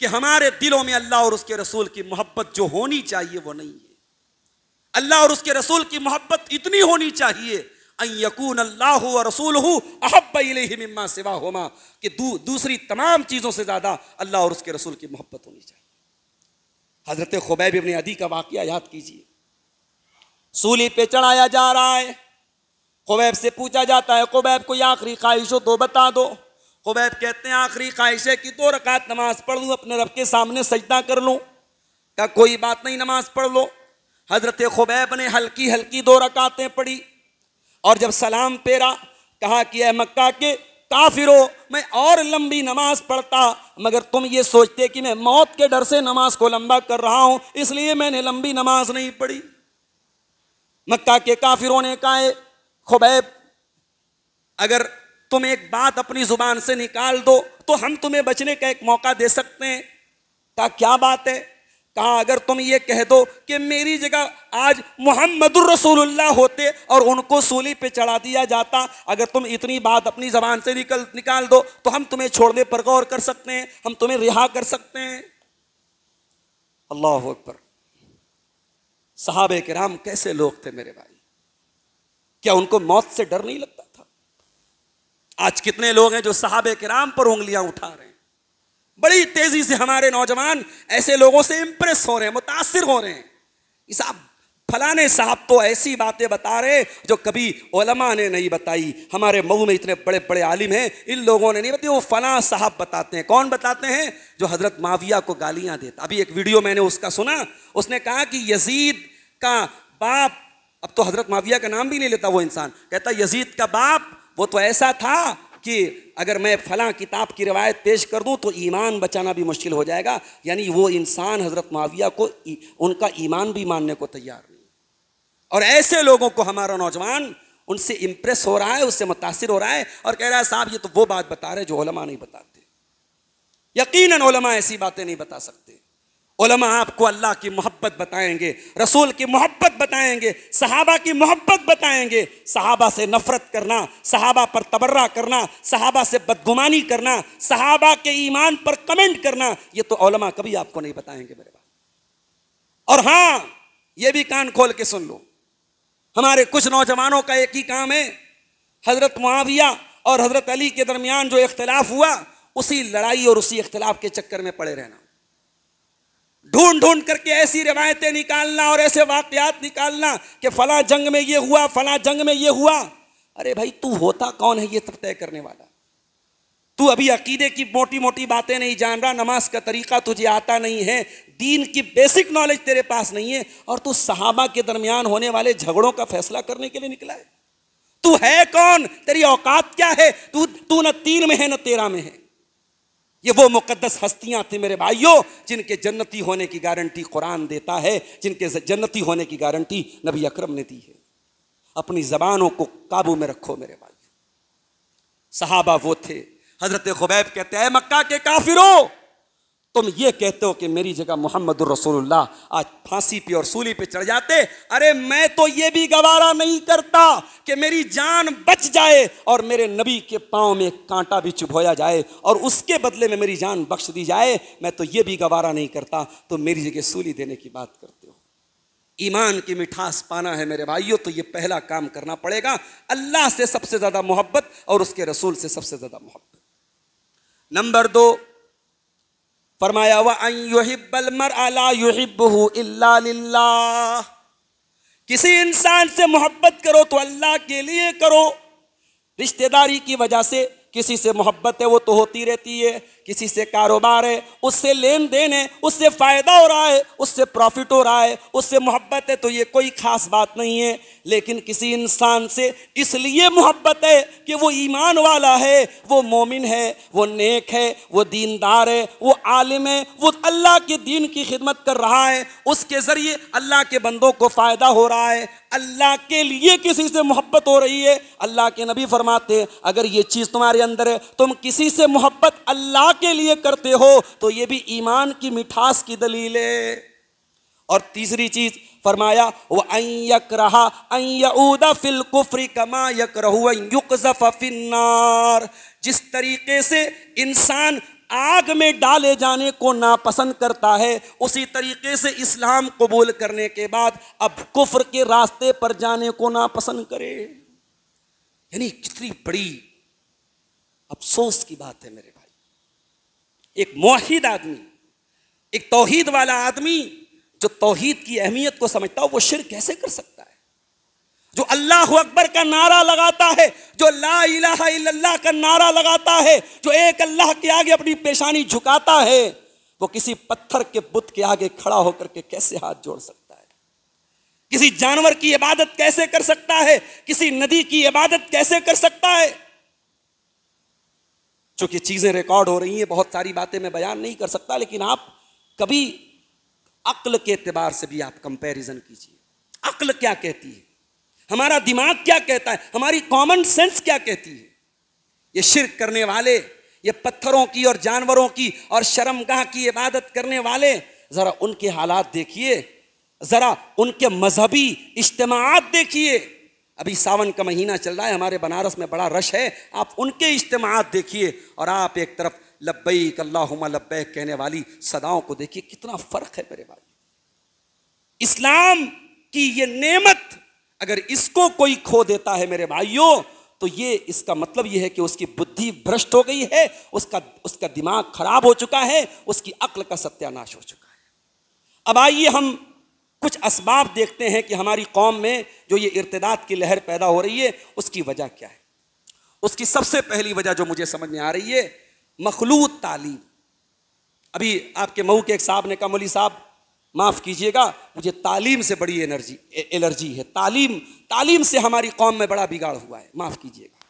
Speaker 2: कि हमारे दिलों में अल्लाह और उसके रसूल की मोहब्बत जो होनी चाहिए वो नहीं है। अल्लाह और उसके रसूल की मोहब्बत इतनी होनी चाहिए, अन यकून अल्लाहु व रसूलुहु अहब्ब इलैहि मिम्मा सिवाहुमा, कि दूसरी तमाम चीजों से ज्यादा अल्लाह और उसके रसूल की मोहब्बत होनी चाहिए। हजरत खुबैब इब्न अदी का वाकया याद कीजिए। सूली पे चढ़ाया जा रहा है, खुबैब से पूछा जाता है, खुबैब कोई आखिरी ख्वाहिश हो तो बता दो। खुबैब कहते हैं, आखिरी ख्वाहिश है कि 2 रकात नमाज पढ़ लूँ, अपने रब के सामने सजदा कर लूँ। क्या कोई बात नहीं, नमाज पढ़ लो। हजरत खुबैब ने हल्की हल्की 2 रकातें पढ़ी और जब सलाम पेरा, कहा कि ऐ मक्का के काफिरो, मैं और लंबी नमाज पढ़ता, मगर तुम ये सोचते कि मैं मौत के डर से नमाज को लंबा कर रहा हूं, इसलिए मैंने लंबी नमाज नहीं पढ़ी। मक्का के काफिरों ने कहा, खुबैब अगर तुम एक बात अपनी जुबान से निकाल दो तो हम तुम्हें बचने का एक मौका दे सकते हैं। कहा क्या बात है? कहा अगर तुम ये कह दो कि मेरी जगह आज मुहम्मदुर रसूलुल्लाह होते और उनको सूली पे चढ़ा दिया जाता, अगर तुम इतनी बात अपनी जबान से निकाल दो तो हम तुम्हें छोड़ने पर गौर कर सकते हैं, हम तुम्हें रिहा कर सकते हैं। अल्लाह अकबर। सहाबे किराम कैसे लोग थे मेरे भाई, क्या उनको मौत से डर नहीं लगता था? आज कितने लोग हैं जो सहाबे किराम पर उंगलियां उठा रहे हैं। बड़ी तेजी से हमारे नौजवान ऐसे लोगों से इंप्रेस हो रहे हैं, मुतासिर हो रहे हैं। साहब फलाने साहब तो ऐसी बातें बता रहे जो कभी उलमा ने नहीं बताई। हमारे मऊ में इतने बड़े बड़े आलिम हैं, इन लोगों ने नहीं बताई, वो फला साहब बताते हैं। कौन बताते हैं? जो हजरत माविया को गालियां देता। अभी एक वीडियो मैंने उसका सुना, उसने कहा कि यजीद का बाप, अब तो हजरत माविया का नाम भी नहीं लेता वो इंसान, कहता यजीद का बाप वो तो ऐसा था कि अगर मैं फलां किताब की रिवायत पेश कर दूं तो ईमान बचाना भी मुश्किल हो जाएगा। यानी वो इंसान हजरत माविया को उनका ईमान भी मानने को तैयार नहीं। और ऐसे लोगों को हमारा नौजवान उनसे इंप्रेस हो रहा है, उससे मुतासिर हो रहा है और कह रहा है साहब ये तो वो बात बता रहे जो उलमा नहीं बताते। यकीनन उलमा ऐसी बातें नहीं बता सकते। उलमा आपको अल्लाह की मोहब्बत बताएंगे, रसूल की मोहब्बत बताएंगे, सहाबा की मोहब्बत बताएंगे। सहाबा से नफरत करना, सहाबा पर तबर्रा करना, सहाबा से बदगुमानी करना, सहाबा के ईमान पर कमेंट करना, ये तो उलमा कभी आपको नहीं बताएंगे मेरे भाई। और हाँ, ये भी कान खोल के सुन लो, हमारे कुछ नौजवानों का एक ही काम है, हजरत मुआविया और हजरत अली के दरमियान जो इख्तिलाफ हुआ, उसी लड़ाई और उसी इख्तिलाफ के चक्कर में पड़े रहना। ढूंढ ढूंढ करके ऐसी रिवायतें निकालना और ऐसे वाकयात निकालना कि फला जंग में ये हुआ, फला जंग में ये हुआ। अरे भाई तू होता कौन है ये सब तय करने वाला? तू अभी अकीदे की मोटी मोटी बातें नहीं जान रहा, नमाज का तरीका तुझे आता नहीं है, दीन की बेसिक नॉलेज तेरे पास नहीं है, और तू सहाबा के दरमियान होने वाले झगड़ों का फैसला करने के लिए निकला है। तू है कौन? तेरी औकात क्या है? तू न 3 में है न 13 में है। ये वो मुकद्दस हस्तियां थी मेरे भाइयों, जिनके जन्नती होने की गारंटी कुरान देता है, जिनके जन्नती होने की गारंटी नबी अकरम ने दी है। अपनी जबानों को काबू में रखो मेरे भाई। सहाबा वो थे। हजरत खुबैब कहते हैं, मक्का के काफिरों, तुम ये कहते हो कि मेरी जगह मोहम्मद रसूलुल्लाह आज फांसी पे और सूली पे चढ़ जाते, अरे मैं तो ये भी गवारा नहीं करता कि मेरी जान बच जाए और मेरे नबी के पांव में कांटा भी चुभोया जाए और उसके बदले में मेरी जान बख्श दी जाए, मैं तो ये भी गवारा नहीं करता। तो मेरी जगह सूली देने की बात करते हो। ईमान की मिठास पाना है मेरे भाइयों, तो ये पहला काम करना पड़ेगा, अल्लाह से सबसे ज्यादा मोहब्बत और उसके रसूल से सबसे ज्यादा मोहब्बत। नंबर 2 फरमाया, व अन युहिब्बल मरअ ला युहिब्बुहु इल्ला लिल्लाह। किसी इंसान से मोहब्बत करो तो अल्लाह के लिए करो। रिश्तेदारी की वजह से किसी से मोहब्बत है वो तो होती रहती है, किसी से कारोबार है, उससे लेन देन है, उससे फायदा हो रहा है, उससे प्रॉफिट हो रहा है, उससे मोहब्बत है, तो ये कोई खास बात नहीं है। लेकिन किसी इंसान से इसलिए मोहब्बत है कि वो ईमान वाला है, वो मोमिन है, वो नेक है, वो दीनदार है, वो आलिम है, वो अल्लाह के दीन की खिदमत कर रहा है, उसके जरिए अल्लाह के बंदों को फायदा हो रहा है, अल्लाह के लिए किसी से मोहब्बत हो रही है। अल्लाह के नबी फरमाते हैं, अगर ये चीज तुम्हारे अंदर है, तुम किसी से मोहब्बत अल्लाह के लिए करते हो, तो ये भी ईमान की मिठास की दलील है। और तीसरी चीज फरमाया, वो अन यकरहा अन यऊदा फिल कुफ्रि कमा यकरहु अन युक़ज़फ़ फिन्नार। जिस तरीके से इंसान आग में डाले जाने को नापसंद करता है, उसी तरीके से इस्लाम कबूल करने के बाद अब कुफ्र के रास्ते पर जाने को नापसंद करे। यानी कितनी बड़ी अफसोस की बात है मेरे भाई। एक मुवहिद आदमी, एक तौहीद वाला आदमी जो तौहीद की अहमियत को समझता हो, वो शिर्क कैसे कर सकता है? जो अल्लाह अकबर का नारा लगाता है, जो ला इलाहा इल्लल्लाह का नारा लगाता है, जो एक अल्लाह के आगे अपनी पेशानी झुकाता है, वो किसी पत्थर के बुत के आगे खड़ा होकर के कैसे हाथ जोड़ सकता है? किसी जानवर की इबादत कैसे कर सकता है? किसी नदी की इबादत कैसे कर सकता है? चूंकि चीजें रिकॉर्ड हो रही हैं, बहुत सारी बातें मैं बयान नहीं कर सकता, लेकिन आप कभी अक्ल के एतबार से भी आप कंपैरिजन कीजिए। अक्ल क्या कहती है, हमारा दिमाग क्या कहता है, हमारी कॉमन सेंस क्या कहती है? ये शिर्क करने वाले, ये पत्थरों की और जानवरों की और शर्मगाह की इबादत करने वाले, जरा उनके हालात देखिए, जरा उनके मजहबी इज्तिमाआत देखिए। अभी सावन का महीना चल रहा है, हमारे बनारस में बड़ा रश है, आप उनके इज्तिमाआत देखिए और आप एक तरफ लब्बैक अल्लाहुम्मा लब्बैक कहने वाली सदाओं को देखिए, कितना फर्क है मेरे भाई। इस्लाम की ये नेमत अगर इसको कोई खो देता है मेरे भाइयों, तो ये इसका मतलब ये है कि उसकी बुद्धि भ्रष्ट हो गई है, उसका दिमाग खराब हो चुका है, उसकी अक्ल का सत्यानाश हो चुका है। अब आइए हम कुछ असबाब देखते हैं कि हमारी कौम में जो ये इर्तिदाद की लहर पैदा हो रही है, उसकी वजह क्या है। उसकी सबसे पहली वजह जो मुझे समझ में आ रही है, मखलूत तालीम। अभी आपके मऊ के एक साहब ने कहा, मौलवी साहब माफ कीजिएगा, मुझे तालीम से बड़ी एलर्जी है। तालीम से हमारी कौम में बड़ा बिगाड़ हुआ है। माफ कीजिएगा,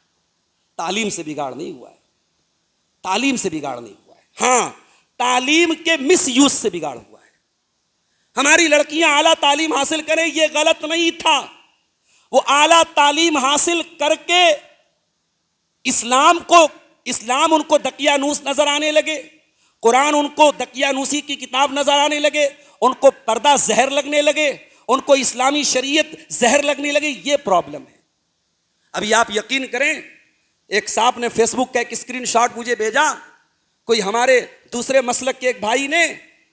Speaker 2: तालीम से बिगाड़ नहीं हुआ है, तालीम से बिगाड़ नहीं हुआ है, हाँ तालीम के मिस यूज से बिगाड़ हुआ है। हमारी लड़कियां आला तालीम हासिल करें, यह गलत नहीं था। वो आला तालीम हासिल करके इस्लाम उनको दकियानूस नजर आने लगे, कुरान उनको दकियानूसी की किताब नजर आने लगे, उनको पर्दा जहर लगने लगे, उनको इस्लामी शरीयत जहर लगने लगे। ये प्रॉब्लम है। अभी आप यकीन करें, एक साहब ने फेसबुक का एक स्क्रीनशॉट मुझे भेजा, कोई हमारे दूसरे मसलक के एक भाई ने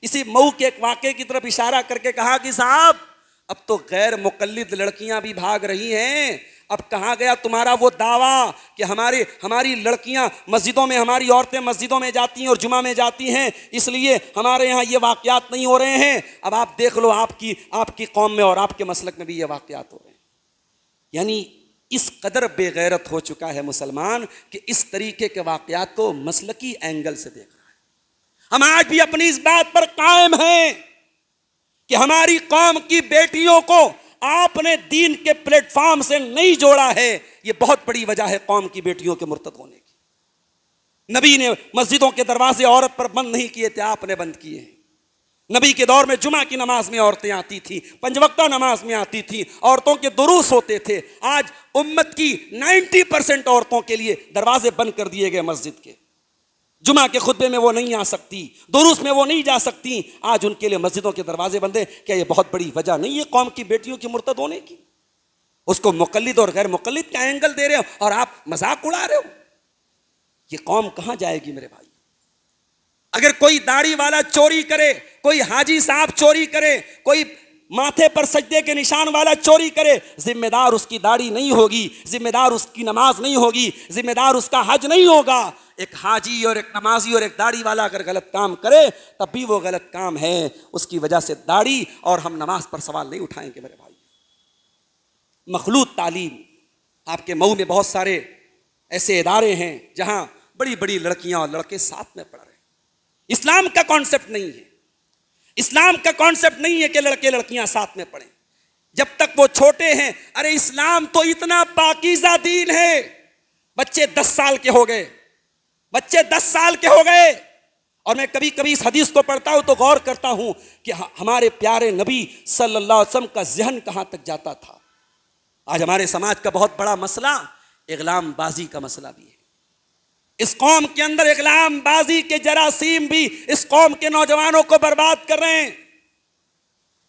Speaker 2: इसी मऊ के एक वाक़े की तरफ इशारा करके कहा कि साहब अब तो गैर मुकल्लिद लड़कियां भी भाग रही हैं। अब कहाँ गया तुम्हारा वो दावा कि हमारी लड़कियां मस्जिदों में, हमारी औरतें मस्जिदों में जाती हैं और जुमा में जाती हैं, इसलिए हमारे यहाँ ये वाक़यात नहीं हो रहे हैं। अब आप देख लो, आपकी कौम में और आपके मसलक में भी ये वाक़यात हो रहे हैं। यानी इस कदर बेगैरत हो चुका है मुसलमान कि इस तरीके के वाकयात को मसलकी एंगल से देख रहा है। हम आज भी अपनी इस बात पर कायम हैं कि हमारी कौम की बेटियों को आपने दीन के प्लेटफॉर्म से नहीं जोड़ा है। यह बहुत बड़ी वजह है कौम की बेटियों के मुर्तद होने की। नबी ने मस्जिदों के दरवाजे औरत पर बंद नहीं किए थे, आपने बंद किए हैं। नबी के दौर में जुमा की नमाज में औरतें आती थी, पंजवक्ता नमाज में आती थी, औरतों के दुरूस होते थे। आज उम्मत की 90% औरतों के लिए दरवाजे बंद कर दिए गए मस्जिद के। जुमा के खुतबे में वो नहीं आ सकती, दुरूस में वो नहीं जा सकती। आज उनके लिए मस्जिदों के दरवाजे बंद हैं। क्या ये बहुत बड़ी वजह नहीं है कौम की बेटियों की मुर्तद होने की? उसको मुकल्लिद और गैर मुकल्लिद का एंगल दे रहे हो और आप मजाक उड़ा रहे हो। ये कौम कहां जाएगी मेरे भाई? अगर कोई दाढ़ी वाला चोरी करे, कोई हाजी साहब चोरी करे, कोई माथे पर सजदे के निशान वाला चोरी करे, जिम्मेदार उसकी दाढ़ी नहीं होगी, जिम्मेदार उसकी नमाज नहीं होगी, जिम्मेदार उसका हज नहीं होगा। एक हाजी और एक नमाजी और एक दाढ़ी वाला अगर गलत काम करे तब भी वो गलत काम है। उसकी वजह से दाढ़ी और हम नमाज पर सवाल नहीं उठाएंगे मेरे भाई। मखलूत तालीम, आपके मऊ में बहुत सारे ऐसे इदारे हैं जहां बड़ी बड़ी लड़कियां और लड़के साथ में पढ़ रहे हैं। इस्लाम का कॉन्सेप्ट नहीं है, इस्लाम का कॉन्सेप्ट नहीं है कि लड़के लड़कियां साथ में पढ़ें जब तक वो छोटे हैं। अरे इस्लाम तो इतना पाकीज़ा दीन है। बच्चे 10 साल के हो गए, बच्चे 10 साल के हो गए, और मैं कभी कभी इस हदीस को पढ़ता हूं तो गौर करता हूं कि हमारे प्यारे नबी सल्लल्लाहु अलैहि वसल्लम का ज़हन कहां तक जाता था। आज हमारे समाज का बहुत बड़ा मसला इग़लामबाजी का मसला भी है। इस कौम के अंदर इग़लामबाजी के जरासीम भी इस कौम के नौजवानों को बर्बाद कर रहे हैं।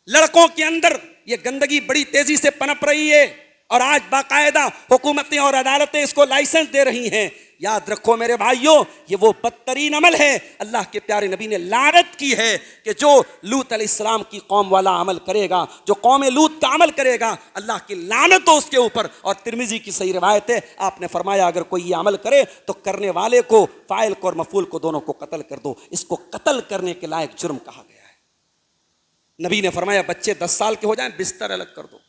Speaker 2: लड़कों के अंदर यह गंदगी बड़ी तेजी से पनप रही है और आज बाकायदा हुकूमतें और अदालतें इसको लाइसेंस दे रही हैं। याद रखो मेरे भाइयों, ये वो बदतरीन अमल है। अल्लाह के प्यारे नबी ने लानत की है कि जो लूत अलैहिस्सलाम की कौम वाला अमल करेगा, जो कौम लूत का अमल करेगा, अल्लाह की लानत हो उसके ऊपर। और तिरमिजी की सही रिवायत है, आपने फरमाया अगर कोई ये अमल करे तो करने वाले को, फाइल को और मफूल को, दोनों को कत्ल कर दो। इसको कत्ल करने के लायक जुर्म कहा गया है। नबी ने फरमाया बच्चे 10 साल के हो जाएं बिस्तर अलग कर दो।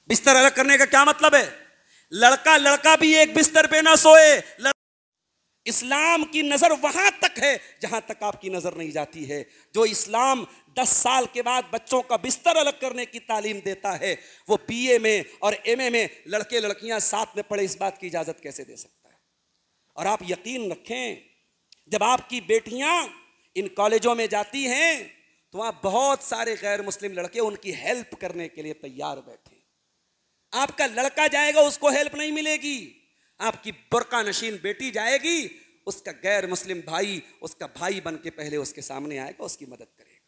Speaker 2: बिस्तर अलग करने का क्या मतलब है? लड़का लड़का भी एक बिस्तर पे ना सोए। इस्लाम की नजर वहां तक है जहां तक आपकी नजर नहीं जाती है। जो इस्लाम 10 साल के बाद बच्चों का बिस्तर अलग करने की तालीम देता है, वो बीए में और एमए में लड़के लड़कियां साथ में पढ़े, इस बात की इजाजत कैसे दे सकता है? और आप यकीन रखें, जब आपकी बेटियां इन कॉलेजों में जाती हैं तो वहां बहुत सारे गैर मुस्लिम लड़के उनकी हेल्प करने के लिए तैयार बैठे। आपका लड़का जाएगा, उसको हेल्प नहीं मिलेगी। आपकी बुर्का नशीन बेटी जाएगी, उसका गैर मुस्लिम भाई उसका भाई बन के पहले उसके सामने आएगा, उसकी मदद करेगा।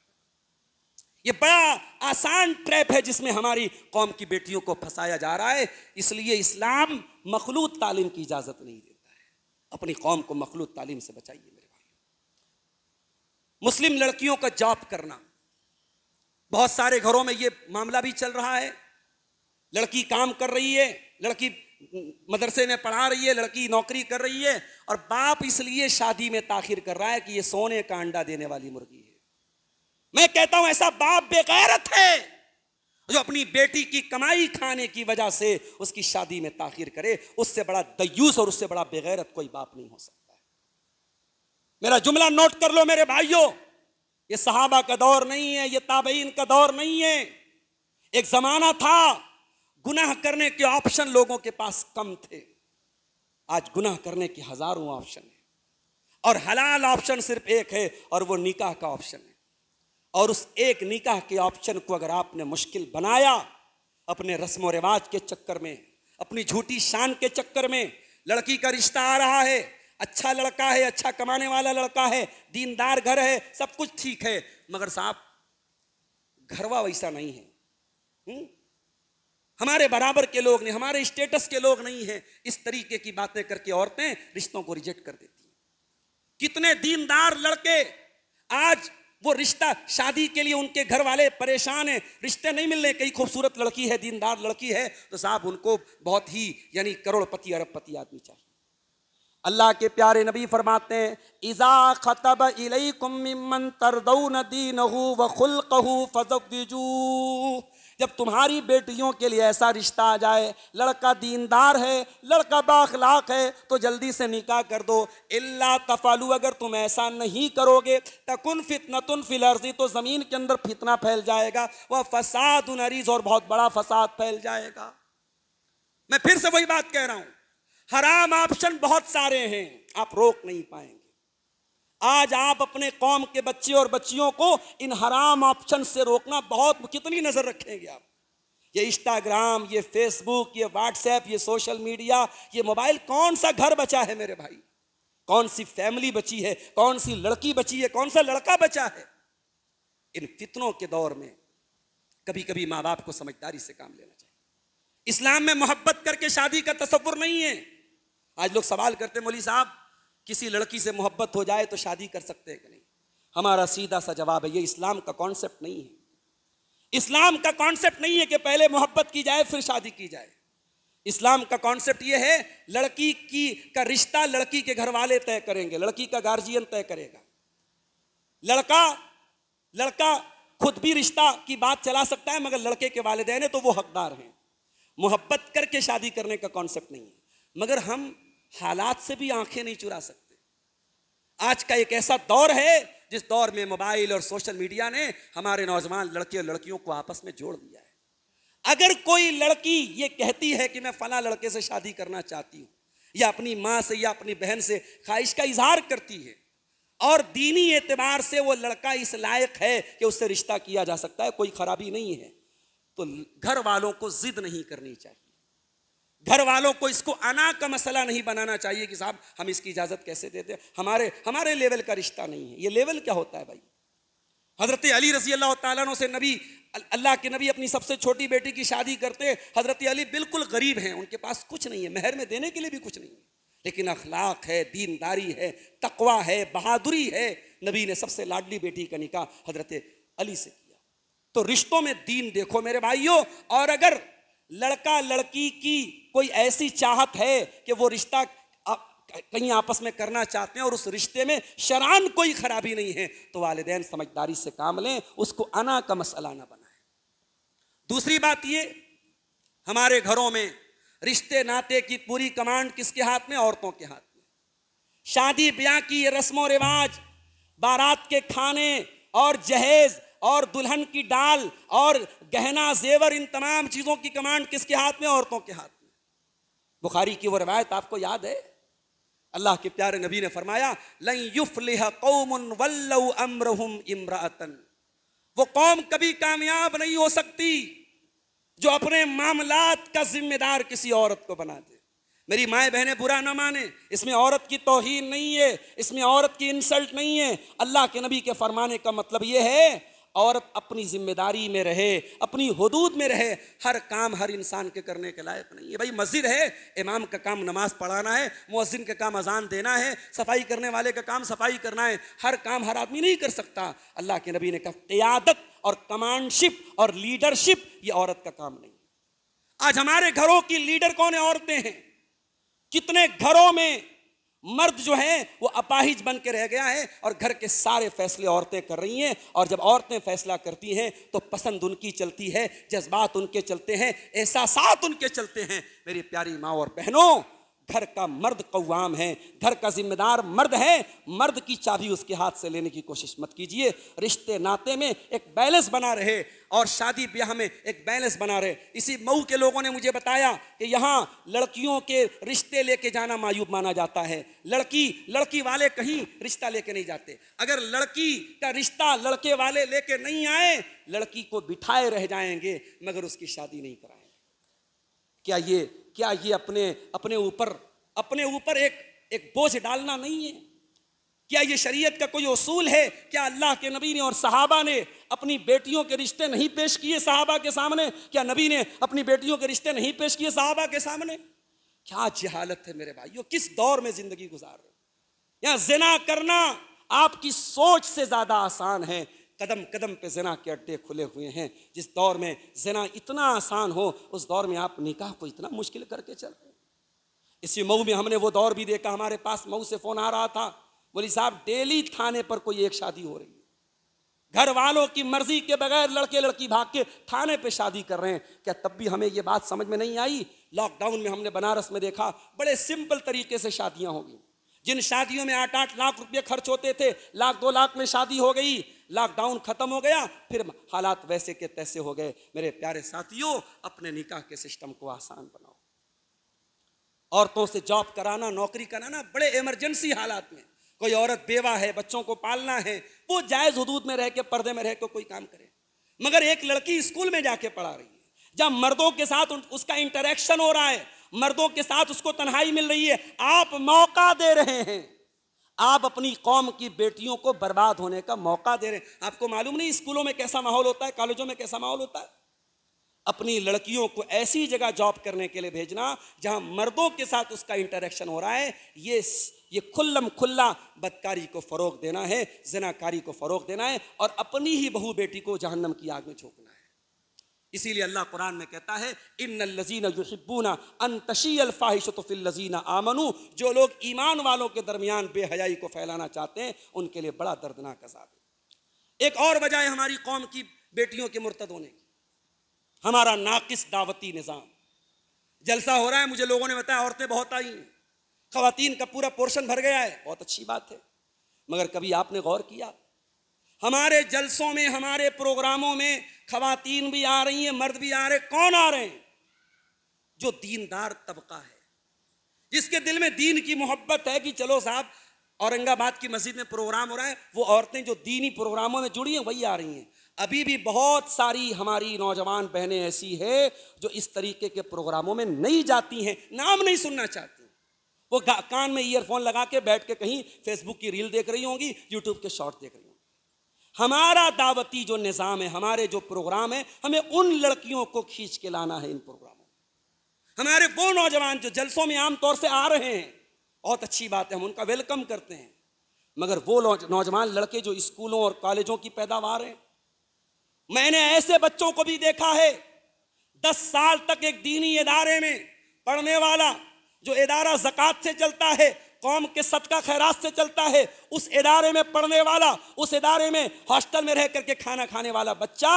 Speaker 2: यह बड़ा आसान ट्रैप है जिसमें हमारी कौम की बेटियों को फंसाया जा रहा है। इसलिए इस्लाम मखलूत तालीम की इजाजत नहीं देता है। अपनी कौम को मखलूत तालीम से बचाइए मेरे भाई। मुस्लिम लड़कियों का जॉब करना, बहुत सारे घरों में यह मामला भी चल रहा है। लड़की काम कर रही है, लड़की मदरसे में पढ़ा रही है, लड़की नौकरी कर रही है, और बाप इसलिए शादी में ताखिर कर रहा है कि ये सोने का अंडा देने वाली मुर्गी है। मैं कहता हूं ऐसा बाप बेगैरत है जो अपनी बेटी की कमाई खाने की वजह से उसकी शादी में ताखिर करे। उससे बड़ा दयूस और उससे बड़ा बेगैरत कोई बाप नहीं हो सकता है। मेरा जुमला नोट कर लो मेरे भाइयों, ये सहाबा का दौर नहीं है, ये ताबईन का दौर नहीं है। एक जमाना था गुनाह करने के ऑप्शन लोगों के पास कम थे। आज गुनाह करने के हजारों ऑप्शन है और हलाल ऑप्शन सिर्फ एक है, और वो निकाह का ऑप्शन है। और उस एक निकाह के ऑप्शन को अगर आपने मुश्किल बनाया अपने रस्म व रिवाज के चक्कर में, अपनी झूठी शान के चक्कर में, लड़की का रिश्ता आ रहा है, अच्छा लड़का है, अच्छा कमाने वाला लड़का है, दीनदार घर है, सब कुछ ठीक है, मगर साहब घरवा वैसा नहीं है, हमारे बराबर के लोग नहीं, हमारे स्टेटस के लोग नहीं हैं। इस तरीके की बातें करके औरतें रिश्तों को रिजेक्ट कर देती हैं। कितने दीनदार लड़के आज वो रिश्ता, शादी के लिए उनके घर वाले परेशान हैं, रिश्ते नहीं मिल रहे। कई खूबसूरत लड़की है, दीनदार लड़की है, तो साहब उनको बहुत ही यानी करोड़पति अरबपति आदमी चाहिए। अल्लाह के प्यारे नबी फरमाते हैं, इज़ा खतब इलैकुम मिम्मन तरदौन दीनहु व खुल्क़हु फज़व्विजूह। जब तुम्हारी बेटियों के लिए ऐसा रिश्ता आ जाए, लड़का दीनदार है, लड़का बाखलाक है, तो जल्दी से निकाह कर दो। इल्ला तफालू, अगर तुम ऐसा नहीं करोगे, तकुन फितनतुन फिल अर्ज़ी, तो ज़मीन के अंदर फितना फैल जाएगा, वह फसादुन अरीज़, और बहुत बड़ा फसाद फैल जाएगा। मैं फिर से वही बात कह रहा हूं, हराम ऑप्शन बहुत सारे हैं, आप रोक नहीं पाएंगे। आज आप अपने कौम के बच्चे और बच्चियों को इन हराम ऑप्शन से रोकना बहुत, कितनी नजर रखेंगे आप? ये इंस्टाग्राम, ये फेसबुक, ये व्हाट्सएप, ये सोशल मीडिया, ये मोबाइल, कौन सा घर बचा है मेरे भाई? कौन सी फैमिली बची है? कौन सी लड़की बची है? कौन सा लड़का बचा है? इन फितनों के दौर में कभी कभी माँ बाप को समझदारी से काम लेना चाहिए। इस्लाम में मोहब्बत करके शादी का तसव्वुर नहीं है। आज लोग सवाल करते हैं, मौलवी साहब किसी लड़की से मोहब्बत हो जाए तो शादी कर सकते हैं कि नहीं? हमारा सीधा सा जवाब है, ये इस्लाम का कॉन्सेप्ट नहीं है। इस्लाम का कॉन्सेप्ट नहीं है कि पहले मोहब्बत की जाए फिर शादी की जाए। इस्लाम का कॉन्सेप्ट ये है, लड़की का रिश्ता लड़की के घर वाले तय करेंगे, लड़की का गार्जियन तय करेगा। लड़का खुद भी रिश्ता की बात चला सकता है, मगर लड़के के वालिदैन है तो वो हकदार हैं। मोहब्बत करके शादी करने का कॉन्सेप्ट नहीं है। मगर हम हालात से भी आंखें नहीं चुरा सकते। आज का एक ऐसा दौर है जिस दौर में मोबाइल और सोशल मीडिया ने हमारे नौजवान लड़के और लड़कियों को आपस में जोड़ दिया है। अगर कोई लड़की ये कहती है कि मैं फला लड़के से शादी करना चाहती हूँ, या अपनी माँ से या अपनी बहन से ख्वाहिश का इजहार करती है, और दीनी एतबार से वो लड़का इस लायक है कि उससे रिश्ता किया जा सकता है, कोई खराबी नहीं है, तो घर वालों को जिद नहीं करनी चाहिए। घर वालों को इसको अना का मसला नहीं बनाना चाहिए कि साहब हम इसकी इजाजत कैसे देते हैं, हमारे लेवल का रिश्ता नहीं है। ये लेवल क्या होता है भाई? हजरत अली रजी अल्लाह तआला अन्हु से अल्लाह के नबी अपनी सबसे छोटी बेटी की शादी करते हैं। हजरत अली बिल्कुल गरीब हैं, उनके पास कुछ नहीं है, महर में देने के लिए भी कुछ नहीं है, लेकिन अखलाक है, दीनदारी है, तकवा है, बहादुरी है। नबी ने सबसे लाडली बेटी का निकाह हजरत अली से किया। तो रिश्तों में दीन देखो मेरे भाइयों। और अगर लड़का लड़की की कोई ऐसी चाहत है कि वो रिश्ता कहीं आपस में करना चाहते हैं और उस रिश्ते में शरान कोई खराबी नहीं है, तो वालिदैन समझदारी से काम लें, उसको अना का मसला ना बनाएं। दूसरी बात ये, हमारे घरों में रिश्ते नाते की पूरी कमांड किसके हाथ में? औरतों के हाथ में। शादी ब्याह की ये रस्मों रिवाज, बारात के खाने और जहेज और दुल्हन की डाल और गहना जेवर, इन तमाम चीजों की कमांड किसके हाथ में? औरतों के हाथ में। बुखारी की वो रवायत आपको याद है, अल्लाह के प्यारे नबी ने फरमाया, लन युफ्लिह कौमुन वल्लौ अम्रहुम इम्राअतन, वो कौम कभी कामयाब नहीं हो सकती जो अपने मामलात का जिम्मेदार किसी औरत को बना दे। मेरी माए बहनें बुरा ना माने, इसमें औरत की तौहीन नहीं है, इसमें औरत की इंसल्ट नहीं है। अल्लाह के नबी के फरमाने का मतलब यह है, औरत अपनी जिम्मेदारी में रहे, अपनी हुदूद में रहे। हर काम हर इंसान के करने के लायक नहीं है। भाई मस्जिद है, इमाम का काम नमाज पढ़ाना है, मुअज्जिन का काम अजान देना है, सफाई करने वाले का काम सफाई करना है। हर काम हर आदमी नहीं कर सकता। अल्लाह के नबी ने कहा, क़ियादत और कमांडशिप और लीडरशिप ये औरत का काम नहीं। आज हमारे घरों की लीडर कौन है? औरतें हैं। कितने घरों में मर्द जो है वो अपाहिज बन के रह गया है और घर के सारे फैसले औरतें कर रही हैं। और जब औरतें फैसला करती हैं तो पसंद उनकी चलती है, जज्बात उनके चलते हैं, एहसासात उनके चलते हैं। मेरी प्यारी माँ और बहनों, घर का मर्द कव्वाम है, घर का जिम्मेदार मर्द है। मर्द की चाबी उसके हाथ से लेने की कोशिश मत कीजिए। रिश्ते नाते में एक बैलेंस बना रहे और शादी ब्याह में एक बैलेंस बना रहे। इसी मऊ के लोगों ने मुझे बताया कि यहाँ लड़कियों के रिश्ते लेके जाना मायूब माना जाता है। लड़की वाले कहीं रिश्ता लेके नहीं जाते। अगर लड़की का रिश्ता लड़के वाले लेके नहीं आए, लड़की को बिठाए रह जाएंगे मगर उसकी शादी नहीं कराएंगे। क्या ये अपने ऊपर एक बोझ डालना नहीं है? क्या ये शरीयत का कोई उसूल है? क्या अल्लाह के नबी ने और सहाबा ने अपनी बेटियों के रिश्ते नहीं पेश किए सहाबा के सामने? क्या नबी ने अपनी बेटियों के रिश्ते नहीं पेश किए सहाबा के सामने? क्या जहालत है मेरे भाइयों, किस दौर में जिंदगी गुजार रहे हैं। यहाँ जिना करना आपकी सोच से ज्यादा आसान है। कदम कदम पे जिना के अड्डे खुले हुए हैं। जिस दौर में जिना इतना आसान हो, उस दौर में आप निकाह को इतना मुश्किल करके चल रहे हैं। इसी मऊ में हमने वो दौर भी देखा। हमारे पास मऊ से फोन आ रहा था, बोली साहब डेली थाने पर कोई एक शादी हो रही है, घर वालों की मर्जी के बगैर लड़के लड़की भाग के थाने पे शादी कर रहे हैं। क्या तब भी हमें ये बात समझ में नहीं आई? लॉकडाउन में हमने बनारस में देखा, बड़े सिंपल तरीके से शादियां होगी। जिन शादियों में 8-8 लाख रुपए खर्च होते थे, 1-2 लाख में शादी हो गई। लॉकडाउन खत्म हो गया, फिर हालात वैसे के तैसे हो गए। मेरे प्यारे साथियों, अपने निकाह के सिस्टम को आसान बनाओ। औरतों से जॉब कराना, नौकरी कराना बड़े इमरजेंसी हालात में, कोई औरत बेवा है, बच्चों को पालना है, वो जायज हुदूद में रह के, पर्दे में रह के कोई काम करे। मगर एक लड़की स्कूल में जाके पढ़ा रही है, जब मर्दों के साथ उसका इंटरेक्शन हो रहा है, मर्दों के साथ उसको तन्हाई मिल रही है, आप मौका दे रहे हैं। आप अपनी कौम की बेटियों को बर्बाद होने का मौका दे रहे हैं। आपको मालूम नहीं स्कूलों में कैसा माहौल होता है, कॉलेजों में कैसा माहौल होता है? अपनी लड़कियों को ऐसी जगह जॉब करने के लिए भेजना जहां मर्दों के साथ उसका इंटरेक्शन हो रहा है, ये खुल्लम खुल्ला बदकारी को फरोग देना है, ज़िनाकारी को फरोग देना है, और अपनी ही बहू बेटी को जहन्नम की आग में झोंकना है। इसीलिए अल्लाह कुरान में कहता है, इन्नल लज़ीना युहिब्बूना अन तशियल फाहिशतु फिल लज़ीना आमनू, जो लोग ईमान वालों के दरमियान बेहयाई को फैलाना चाहते हैं, उनके लिए बड़ा दर्दनाक अज़ाब है। एक और वजह है हमारी कौम की बेटियों के मुर्तद होने की, हमारा नाकिस दावती निज़ाम। जलसा हो रहा है, मुझे लोगों ने बताया औरतें बहुत आई हैं, ख़वातीन का पूरा पोर्शन भर गया है, बहुत अच्छी बात है। मगर कभी आपने गौर किया, हमारे जलसों में, हमारे प्रोग्रामों में ख़वातीन भी आ रही हैं, मर्द भी आ रहे हैं। कौन आ रहे हैं? जो दीनदार तबका है, जिसके दिल में दीन की मोहब्बत है कि चलो साहब औरंगाबाद की मस्जिद में प्रोग्राम हो रहा है, वो औरतें जो दीनी प्रोग्रामों में जुड़ी हैं वही आ रही हैं। अभी भी बहुत सारी हमारी नौजवान बहनें ऐसी है जो इस तरीके के प्रोग्रामों में नहीं जाती हैं, नाम नहीं सुनना चाहती। वो कान में ईयरफोन लगा के बैठ के कहीं फेसबुक की रील देख रही होंगी, यूट्यूब के शॉर्ट देख रही होंगी। हमारा दावती जो निज़ाम है, हमारे जो प्रोग्राम है, हमें उन लड़कियों को खींच के लाना है इन प्रोग्रामों में। हमारे वो नौजवान जो जलसों में आमतौर से आ रहे हैं, बहुत अच्छी बात है, हम उनका वेलकम करते हैं। मगर वो नौजवान लड़के जो स्कूलों और कॉलेजों की पैदावार हैं, मैंने ऐसे बच्चों को भी देखा है 10 साल तक एक दीनी इदारे में पढ़ने वाला, जो इदारा ज़कात से चलता है, कौम के सदका खैरात से चलता है, उस इदारे में पढ़ने वाला, उस इदारे में हॉस्टल में रह करके खाना खाने वाला बच्चा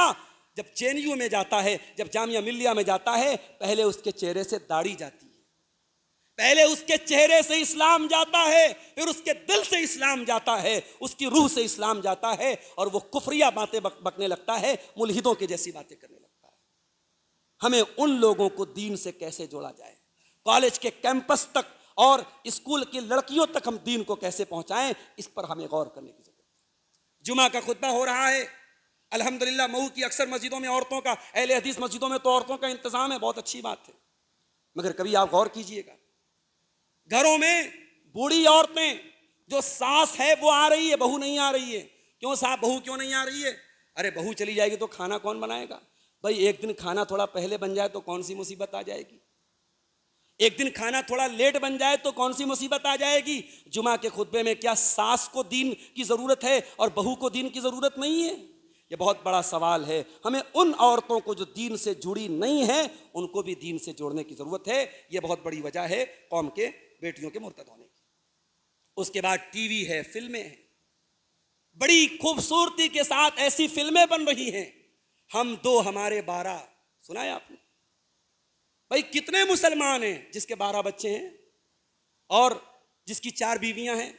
Speaker 2: जब जेएनयू में जाता है, जब जामिया मिल्लिया में जाता है, पहले उसके चेहरे से दाढ़ी जाती है, पहले उसके चेहरे से इस्लाम जाता है, फिर उसके दिल से इस्लाम जाता है, उसकी रूह से इस्लाम जाता है, और वो कुफरिया बातें बकने लगता है, मुल्हिदों की जैसी बातें करने लगता है। हमें उन लोगों को दीन से कैसे जोड़ा जाए, कॉलेज के कैंपस तक और स्कूल की लड़कियों तक हम दीन को कैसे पहुंचाएं, इस पर हमें गौर करने की जरूरत है। जुमा का खुतबा हो रहा है, अल्हम्दुलिल्लाह मऊ की अक्सर मस्जिदों में औरतों का, अहले हदीस मस्जिदों में तो औरतों का इंतजाम है, बहुत अच्छी बात है। मगर कभी आप गौर कीजिएगा, घरों में बूढ़ी औरतें, जो सास है वो आ रही है, बहू नहीं आ रही है। क्यों साहब, बहू क्यों नहीं आ रही है? अरे बहू चली जाएगी तो खाना कौन बनाएगा? भाई एक दिन खाना थोड़ा पहले बन जाए तो कौन सी मुसीबत आ जाएगी? एक दिन खाना थोड़ा लेट बन जाए तो कौन सी मुसीबत आ जाएगी? जुमा के खुतबे में क्या सास को दीन की ज़रूरत है और बहू को दीन की ज़रूरत नहीं है? ये बहुत बड़ा सवाल है। हमें उन औरतों को जो दीन से जुड़ी नहीं है, उनको भी दीन से जोड़ने की ज़रूरत है। ये बहुत बड़ी वजह है कौम के बेटियों के मुर्तद होने की। उसके बाद टीवी है, फिल्में हैं, बड़ी खूबसूरती के साथ ऐसी फिल्में बन रही हैं, हम 2 हमारे 12, सुना है आपने? भाई कितने मुसलमान हैं जिसके 12 बच्चे हैं और जिसकी 4 बीवियां हैं?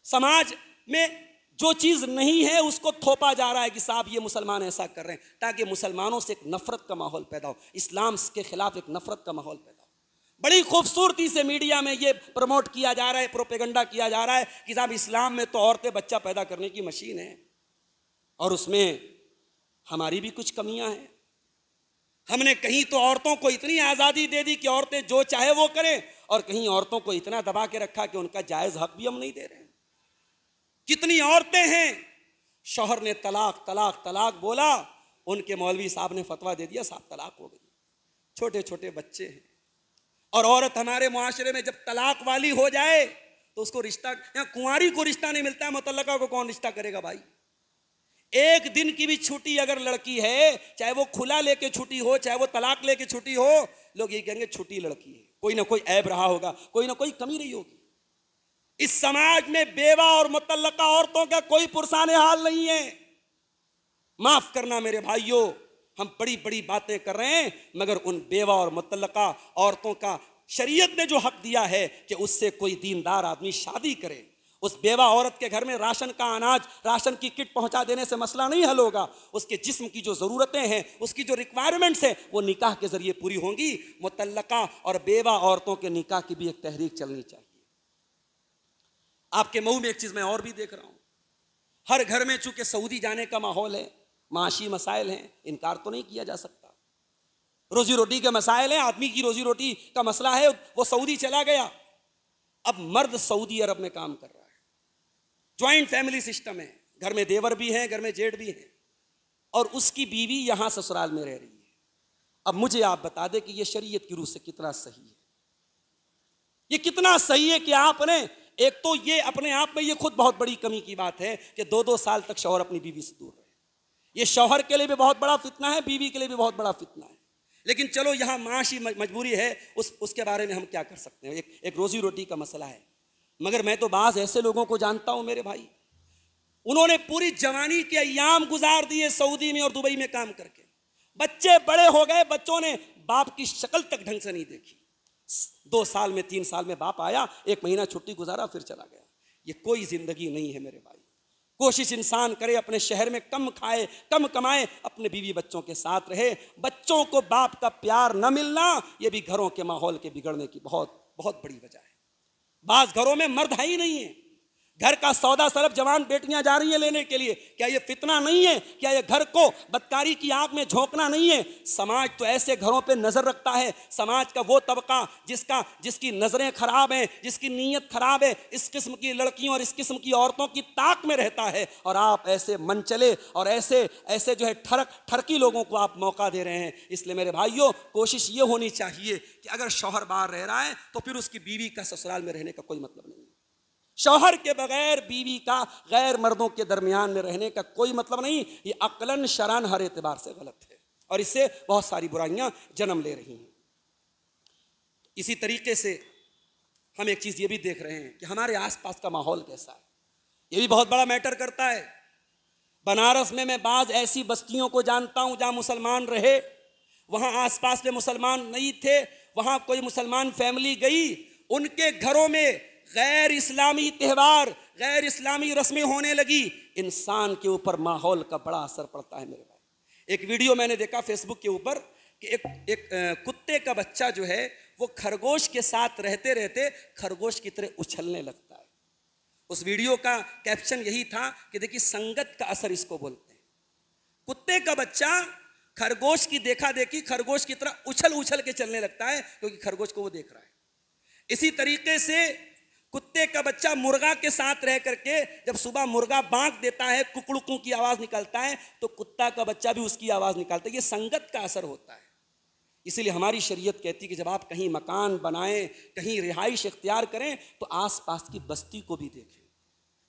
Speaker 2: समाज में जो चीज नहीं है उसको थोपा जा रहा है कि साहब ये मुसलमान ऐसा कर रहे हैं, ताकि मुसलमानों से एक नफरत का माहौल पैदा हो, इस्लाम के खिलाफ एक नफरत का माहौल पैदा हो। बड़ी खूबसूरती से मीडिया में ये प्रमोट किया जा रहा है, प्रोपेगेंडा किया जा रहा है कि साहब इस्लाम में तो औरतें बच्चा पैदा करने की मशीन है, और उसमें हमारी भी कुछ कमियां हैं। हमने कहीं तो औरतों को इतनी आज़ादी दे दी कि औरतें जो चाहे वो करें, और कहीं औरतों को इतना दबा के रखा कि उनका जायज़ हक भी हम नहीं दे रहे हैं। कितनी औरतें हैं, शौहर ने तलाक तलाक तलाक बोला, उनके मौलवी साहब ने फतवा दे दिया, साहब तलाक हो गई। छोटे छोटे बच्चे हैं, और औरत हमारे मुआशरे में जब तलाक वाली हो जाए तो उसको रिश्ता, या कुंवारी को रिश्ता नहीं मिलता है, मुतल्लका को कौन रिश्ता करेगा भाई? एक दिन की भी छुट्टी अगर लड़की है, चाहे वो खुला लेके छुट्टी हो, चाहे वो तलाक लेके छुट्टी हो, लोग ये कहेंगे छुट्टी लड़की है, कोई ना कोई ऐब रहा होगा, कोई ना कोई कमी रही होगी। इस समाज में बेवा और मुतल्लका औरतों का कोई पुरसाने हाल नहीं है। माफ करना मेरे भाइयों, हम बड़ी बड़ी बातें कर रहे हैं, मगर उन बेवा और मुतल्लका औरतों का शरीयत ने जो हक दिया है कि उससे कोई दीनदार आदमी शादी करे, उस बेवा औरत के घर में राशन का अनाज, राशन की किट पहुंचा देने से मसला नहीं हल होगा। उसके जिस्म की जो ज़रूरतें हैं, उसकी जो रिक्वायरमेंट्स हैं, वो निकाह के ज़रिए पूरी होंगी। मुतल्लका और बेवा औरतों के निकाह की भी एक तहरीक चलनी चाहिए। आपके मुंह में एक चीज़ मैं और भी देख रहा हूँ, हर घर में चूंकि सऊदी जाने का माहौल है, माशी मसाइल हैं, इनकार तो नहीं किया जा सकता। रोजी रोटी के मसाइल हैं, आदमी की रोजी रोटी का मसला है, वो सऊदी चला गया। अब मर्द सऊदी अरब में काम कर रहा है, ज्वाइंट फैमिली सिस्टम है, घर में देवर भी हैं, घर में जेठ भी हैं, और उसकी बीवी यहां ससुराल में रह रही है। अब मुझे आप बता दें कि यह शरीयत की रूह से कितना सही है। ये कितना सही है कि आपने, एक तो ये अपने आप में ये खुद बहुत बड़ी कमी की बात है कि 2-2 साल तक शौहर अपनी बीवी से दूर रहे। ये शौहर के लिए भी बहुत बड़ा फितना है, बीवी के लिए भी बहुत बड़ा फितना है। लेकिन चलो यहाँ माशी मजबूरी है, उसके बारे में हम क्या कर सकते हैं, एक रोजी रोटी का मसला है। मगर मैं तो बाज़ ऐसे लोगों को जानता हूं मेरे भाई, उन्होंने पूरी जवानी के अय्याम गुजार दिए सऊदी में और दुबई में काम करके। बच्चे बड़े हो गए, बच्चों ने बाप की शक्ल तक ढंग से नहीं देखी। 2 साल में 3 साल में बाप आया, 1 महीना छुट्टी गुजारा, फिर चला गया। ये कोई जिंदगी नहीं है मेरे भाई। कोशिश इंसान करे अपने शहर में कम खाए, कम कमाए, अपने बीवी बच्चों के साथ रहे। बच्चों को बाप का प्यार न मिलना, ये भी घरों के माहौल के बिगड़ने की बहुत बहुत बड़ी वजह है। बाज घरों में मर्द है ही नहीं है, घर का सौदा सरफ जवान बेटियां जा रही हैं लेने के लिए। क्या ये फितना नहीं है? क्या ये घर को बदकारी की आग में झोंकना नहीं है? समाज तो ऐसे घरों पे नजर रखता है, समाज का वो तबका जिसकी नजरें खराब हैं, जिसकी नीयत खराब है, इस किस्म की लड़कियों और इस किस्म की औरतों की ताक में रहता है। और आप ऐसे मनचले और ऐसे जो है ठरकी लोगों को आप मौका दे रहे हैं। इसलिए मेरे भाइयों, कोशिश ये होनी चाहिए कि अगर शौहर बाहर रह रहा है तो फिर उसकी बीवी का ससुराल में रहने का कोई मतलब नहीं है। शौहर के बगैर बीवी का गैर मर्दों के दरमियान में रहने का कोई मतलब नहीं। ये अक्लन शरान हर एतबार से गलत है और इससे बहुत सारी बुराइयां जन्म ले रही हैं। इसी तरीके से हम एक चीज ये भी देख रहे हैं कि हमारे आसपास का माहौल कैसा है, ये भी बहुत बड़ा मैटर करता है। बनारस में मैं बाज ऐसी बस्तियों को जानता हूं जहां मुसलमान रहे, वहां आसपास में मुसलमान नहीं थे, वहां कोई मुसलमान फैमिली गई, उनके घरों में गैर इस्लामी त्यौहार, गैर इस्लामी रस्में होने लगी। इंसान के ऊपर माहौल का बड़ा असर पड़ता है मेरे भाई। एक वीडियो मैंने देखा फेसबुक के ऊपर कि एक कुत्ते का बच्चा जो है वो खरगोश के साथ रहते रहते खरगोश की तरह उछलने लगता है। उस वीडियो का कैप्शन यही था कि देखिए, संगत का असर इसको बोलते हैं। कुत्ते का बच्चा खरगोश की देखा देखी खरगोश की तरह उछल उछल के चलने लगता है, क्योंकि खरगोश को वो देख रहा है। इसी तरीके से कुत्ते का बच्चा मुर्गा के साथ रह करके जब सुबह मुर्गा बांक देता है, कुकड़ुकू की आवाज निकलता है, तो कुत्ता का बच्चा भी उसकी आवाज निकालता है। ये संगत का असर होता है। इसीलिए हमारी शरीयत कहती है कि जब आप कहीं मकान बनाएं, कहीं रिहाइश इख्तियार करें, तो आसपास की बस्ती को भी देखें,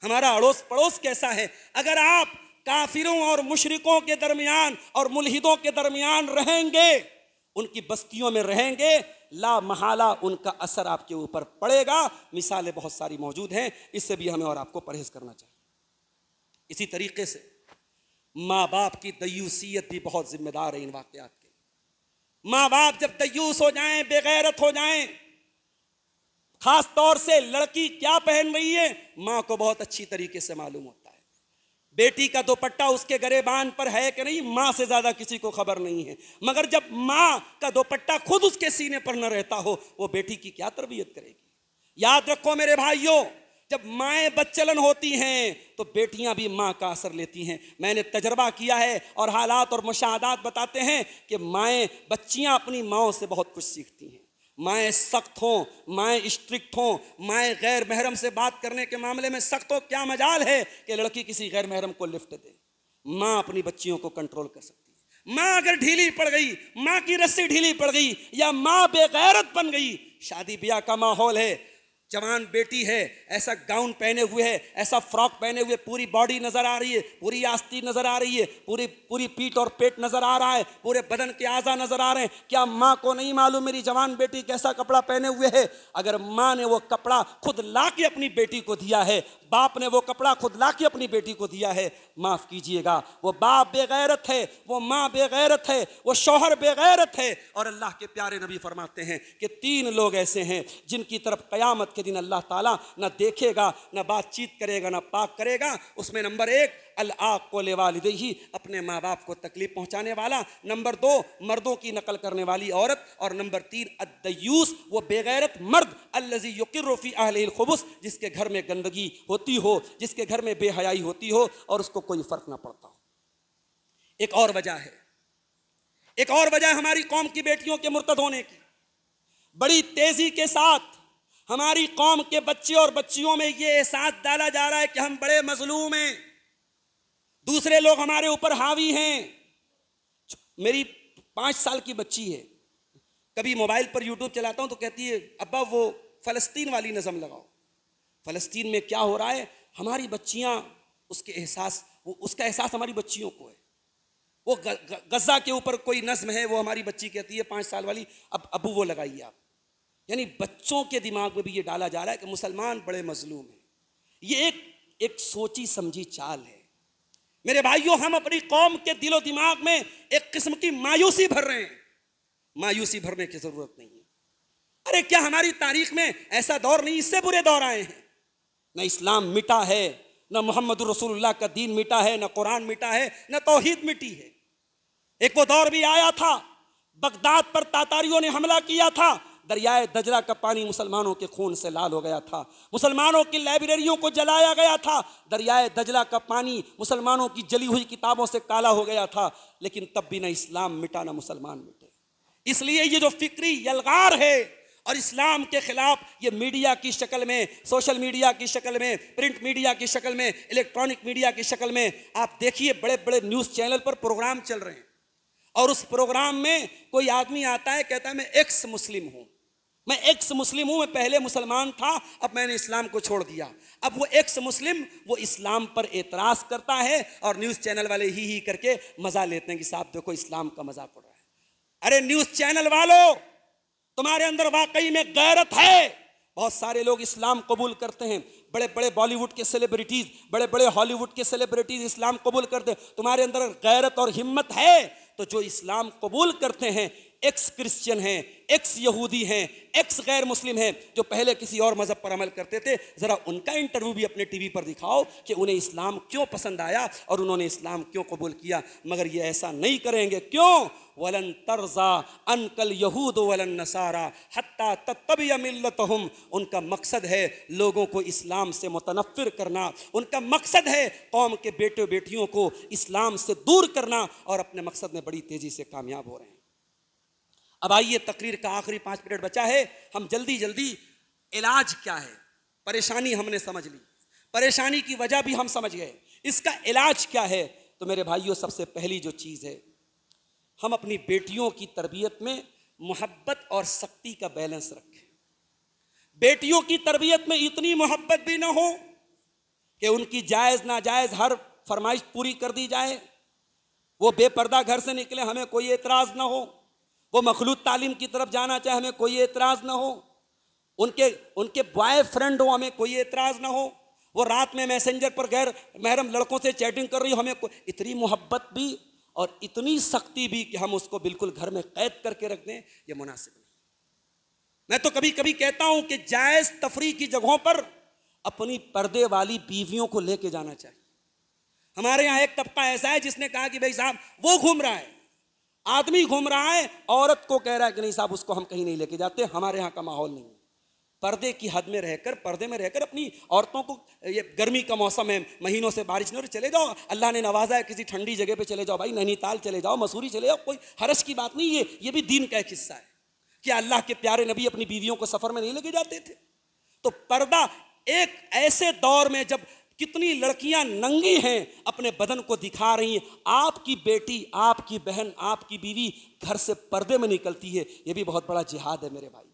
Speaker 2: हमारा अड़ोस पड़ोस कैसा है। अगर आप काफिरों और मुशरिकों के दरमियान और मुल्हिदों के दरमियान रहेंगे, उनकी बस्तियों में रहेंगे, ला महाला उनका असर आपके ऊपर पड़ेगा। मिसालें बहुत सारी मौजूद हैं, इससे भी हमें और आपको परहेज करना चाहिए। इसी तरीके से माँ बाप की दयूसियत भी बहुत जिम्मेदार है इन वाकयात के। माँ बाप जब दयूस हो जाएं, बेगैरत हो जाएं, खास तौर से लड़की क्या पहन रही है माँ को बहुत अच्छी तरीके से मालूम होता है। बेटी का दुपट्टा उसके गरेबान पर है कि नहीं, माँ से ज्यादा किसी को खबर नहीं है। मगर जब माँ का दुपट्टा खुद उसके सीने पर न रहता हो, वो बेटी की क्या तरबियत करेगी। याद रखो मेरे भाइयों, जब माएँ बदचलन होती हैं तो बेटियां भी माँ का असर लेती हैं। मैंने तजर्बा किया है और हालात और मुशाहदात बताते हैं कि माएँ, बच्चियां अपनी माँओं से बहुत कुछ सीखती हैं। माएँ सख्त हों, माएँ स्ट्रिक्ट हों, माएँ गैर महरम से बात करने के मामले में सख्त हो, क्या मजाल है कि लड़की किसी गैर महरम को लिफ्ट दे। माँ अपनी बच्चियों को कंट्रोल कर सकती है। माँ अगर ढीली पड़ गई, माँ की रस्सी ढीली पड़ गई, या माँ बेगैरत बन गई, शादी ब्याह का माहौल है, जवान बेटी है, ऐसा गाउन पहने हुए है, ऐसा फ्रॉक पहने हुए, पूरी बॉडी नजर आ रही है, पूरी आस्तीन नजर आ रही है, पूरी पीठ और पेट नजर आ रहा है, पूरे बदन के आज़ा नजर आ रहे हैं। क्या माँ को नहीं मालूम मेरी जवान बेटी कैसा कपड़ा पहने हुए है? अगर माँ ने वो कपड़ा खुद ला के अपनी बेटी को दिया है, बाप ने वो कपड़ा खुद ला के अपनी बेटी को दिया है, माफ कीजिएगा, वो बाप बेगैरत है, वो माँ बेगैरत है, वो शौहर बेगैरत है। और अल्लाह के प्यारे नबी फरमाते हैं कि 3 लोग ऐसे हैं जिनकी तरफ क़यामत के दिन अल्लाह ताला न देखेगा, न बातचीत करेगा, न पाक करेगा। उसमें नंबर 1 अल-आक़ लिवालिदैहि, अपने माँ बाप को तकलीफ पहुँचाने वाला। नंबर 2 मर्दों की नकल करने वाली औरत। और नंबर 3 अद्दयूस, वो बेगैरत मर्द, अल्लज़ी युक़िर्रु फ़ी अहलिहिल खुबुस, जिसके घर में गंदगी होती हो, जिसके घर में बेहयाई होती हो और उसको कोई फर्क ना पड़ता हो। एक और वजह है, एक और वजह हमारी कौम की बेटियों के मुर्तद होने की। बड़ी तेजी के साथ हमारी कौम के बच्चे और बच्चियों में यह एहसास डाला जा रहा है कि हम बड़े मजलूम हैं, दूसरे लोग हमारे ऊपर हावी हैं। मेरी 5 साल की बच्ची है, कभी मोबाइल पर यूट्यूब चलाता हूं तो कहती है अब्बा वो फ़लस्तीन वाली नज़म लगाओ। फ़लस्तीन में क्या हो रहा है, हमारी बच्चियां उसका एहसास हमारी बच्चियों को है। वो गज़ा के ऊपर कोई नज़्म है, वो हमारी बच्ची कहती है 5 साल वाली, अब अबू वो लगाइए आप। यानी बच्चों के दिमाग में भी ये डाला जा रहा है कि मुसलमान बड़े मजलूम हैं। ये एक सोची समझी चाल है। मेरे भाइयों, हम अपनी कौम के दिलो दिमाग में एक किस्म की मायूसी भर रहे हैं। मायूसी भरने की जरूरत नहीं है। अरे क्या हमारी तारीख में ऐसा दौर नहीं, इससे बुरे दौर आए हैं। न इस्लाम मिटा है, न मोहम्मद रसूलुल्लाह का दीन मिटा है, न कुरान मिटा है, न तौहीद मिटी है। एक वो दौर भी आया था, बगदाद पर तातारियों ने हमला किया था, दरियाए दजला का पानी मुसलमानों के खून से लाल हो गया था, मुसलमानों की लाइब्रेरियों को जलाया गया था, दरियाए दजला का पानी मुसलमानों की जली हुई किताबों से काला हो गया था। लेकिन तब भी न इस्लाम मिटा, न मुसलमान मिटे। इसलिए ये जो फिक्री यलगार है और इस्लाम के खिलाफ ये मीडिया की शक्ल में, सोशल मीडिया की शक्ल में, प्रिंट मीडिया की शक्ल में, इलेक्ट्रॉनिक मीडिया की शक्ल में, आप देखिए बड़े बड़े न्यूज़ चैनल पर प्रोग्राम चल रहे हैं और उस प्रोग्राम में कोई आदमी आता है, कहता है मैं एक्स मुस्लिम हूं, मैं एक्स मुस्लिम हूं, मैं पहले मुसलमान था, अब मैंने इस्लाम को छोड़ दिया। अब वो एक्स मुस्लिम वो इस्लाम पर एतराज़ करता है और न्यूज़ चैनल वाले ही करके मजा लेते हैं कि साहब देखो इस्लाम का मजाक उड़ रहा है। अरे न्यूज़ चैनल वालों, तुम्हारे अंदर वाकई में गैरत है। बहुत सारे लोग इस्लाम कबूल करते हैं, बड़े बड़े बॉलीवुड के सेलिब्रिटीज, बड़े बड़े हॉलीवुड के सेलिब्रिटीज इस्लाम कबूल करते हैं। तुम्हारे अंदर गैरत और हिम्मत है तो जो इस्लाम कबूल करते हैं, एक्स क्रिश्चियन हैं, एक्स यहूदी हैं, एक्स गैर मुस्लिम हैं, जो पहले किसी और मजहब पर अमल करते थे, जरा उनका इंटरव्यू भी अपने टीवी पर दिखाओ कि उन्हें इस्लाम क्यों पसंद आया और उन्होंने इस्लाम क्यों कबूल किया। मगर ये ऐसा नहीं करेंगे। क्यों? वलन तरजा अनकल यहूद वलन नसारा हत्ता तत्तबिया मिल्लतहुम। उनका मकसद है लोगों को इस्लाम से मुतनफ़िर करना, उनका मकसद है कौम के बेटे बेटियों को इस्लाम से दूर करना, और अपने मकसद में बड़ी तेजी से कामयाब हो रहे हैं। अब आइए, तकरीर का आखिरी 5 मिनट बचा है, हम जल्दी जल्दी इलाज क्या है, परेशानी हमने समझ ली, परेशानी की वजह भी हम समझ गए, इसका इलाज क्या है। तो मेरे भाइयों, सबसे पहली जो चीज़ है, हम अपनी बेटियों की तरबियत में मोहब्बत और सख्ती का बैलेंस रखें। बेटियों की तरबियत में इतनी मोहब्बत भी ना हो कि उनकी जायज़ नाजायज़ हर फरमाइश पूरी कर दी जाए, वो बेपर्दा घर से निकले हमें कोई एतराज़ ना हो, वो मखलूत तालीम की तरफ जाना चाहे हमें कोई एतराज़ ना हो, उनके बॉयफ्रेंड हो हमें कोई एतराज़ ना हो, वो रात में मैसेंजर पर गैर महरम लड़कों से चैटिंग कर रही हो हमें इतनी मोहब्बत भी और इतनी सख्ती भी कि हम उसको बिल्कुल घर में कैद करके रख दें, ये मुनासिब नहीं। मैं तो कभी कभी कहता हूं कि जायज़ तफरीह की जगहों पर अपनी पर्दे वाली बीवियों को लेके जाना चाहिए। हमारे यहाँ एक तबका ऐसा है जिसने कहा कि भाई साहब वो घूम रहा है, आदमी घूम रहा है, औरत को कह रहा है कि नहीं साहब उसको हम कहीं नहीं लेके जाते, हमारे यहाँ का माहौल नहीं है। पर्दे की हद में रहकर, पर्दे में रहकर अपनी औरतों को, ये गर्मी का मौसम है, महीनों से बारिश नहीं हो रही, चले जाओ, अल्लाह ने नवाजा है, किसी ठंडी जगह पे चले जाओ भाई, नैनीताल चले जाओ, मसूरी चले जाओ, कोई हरज की बात नहीं है। ये भी दीन का एक हिस्सा है कि अल्लाह के प्यारे नबी अपनी बीवियों को सफर में नहीं लेके जाते थे। तो पर्दा एक ऐसे दौर में जब कितनी लड़कियां नंगी हैं, अपने बदन को दिखा रही हैं, आपकी बेटी, आपकी बहन, आपकी बीवी घर से पर्दे में निकलती है, ये भी बहुत बड़ा जिहाद है मेरे भाई,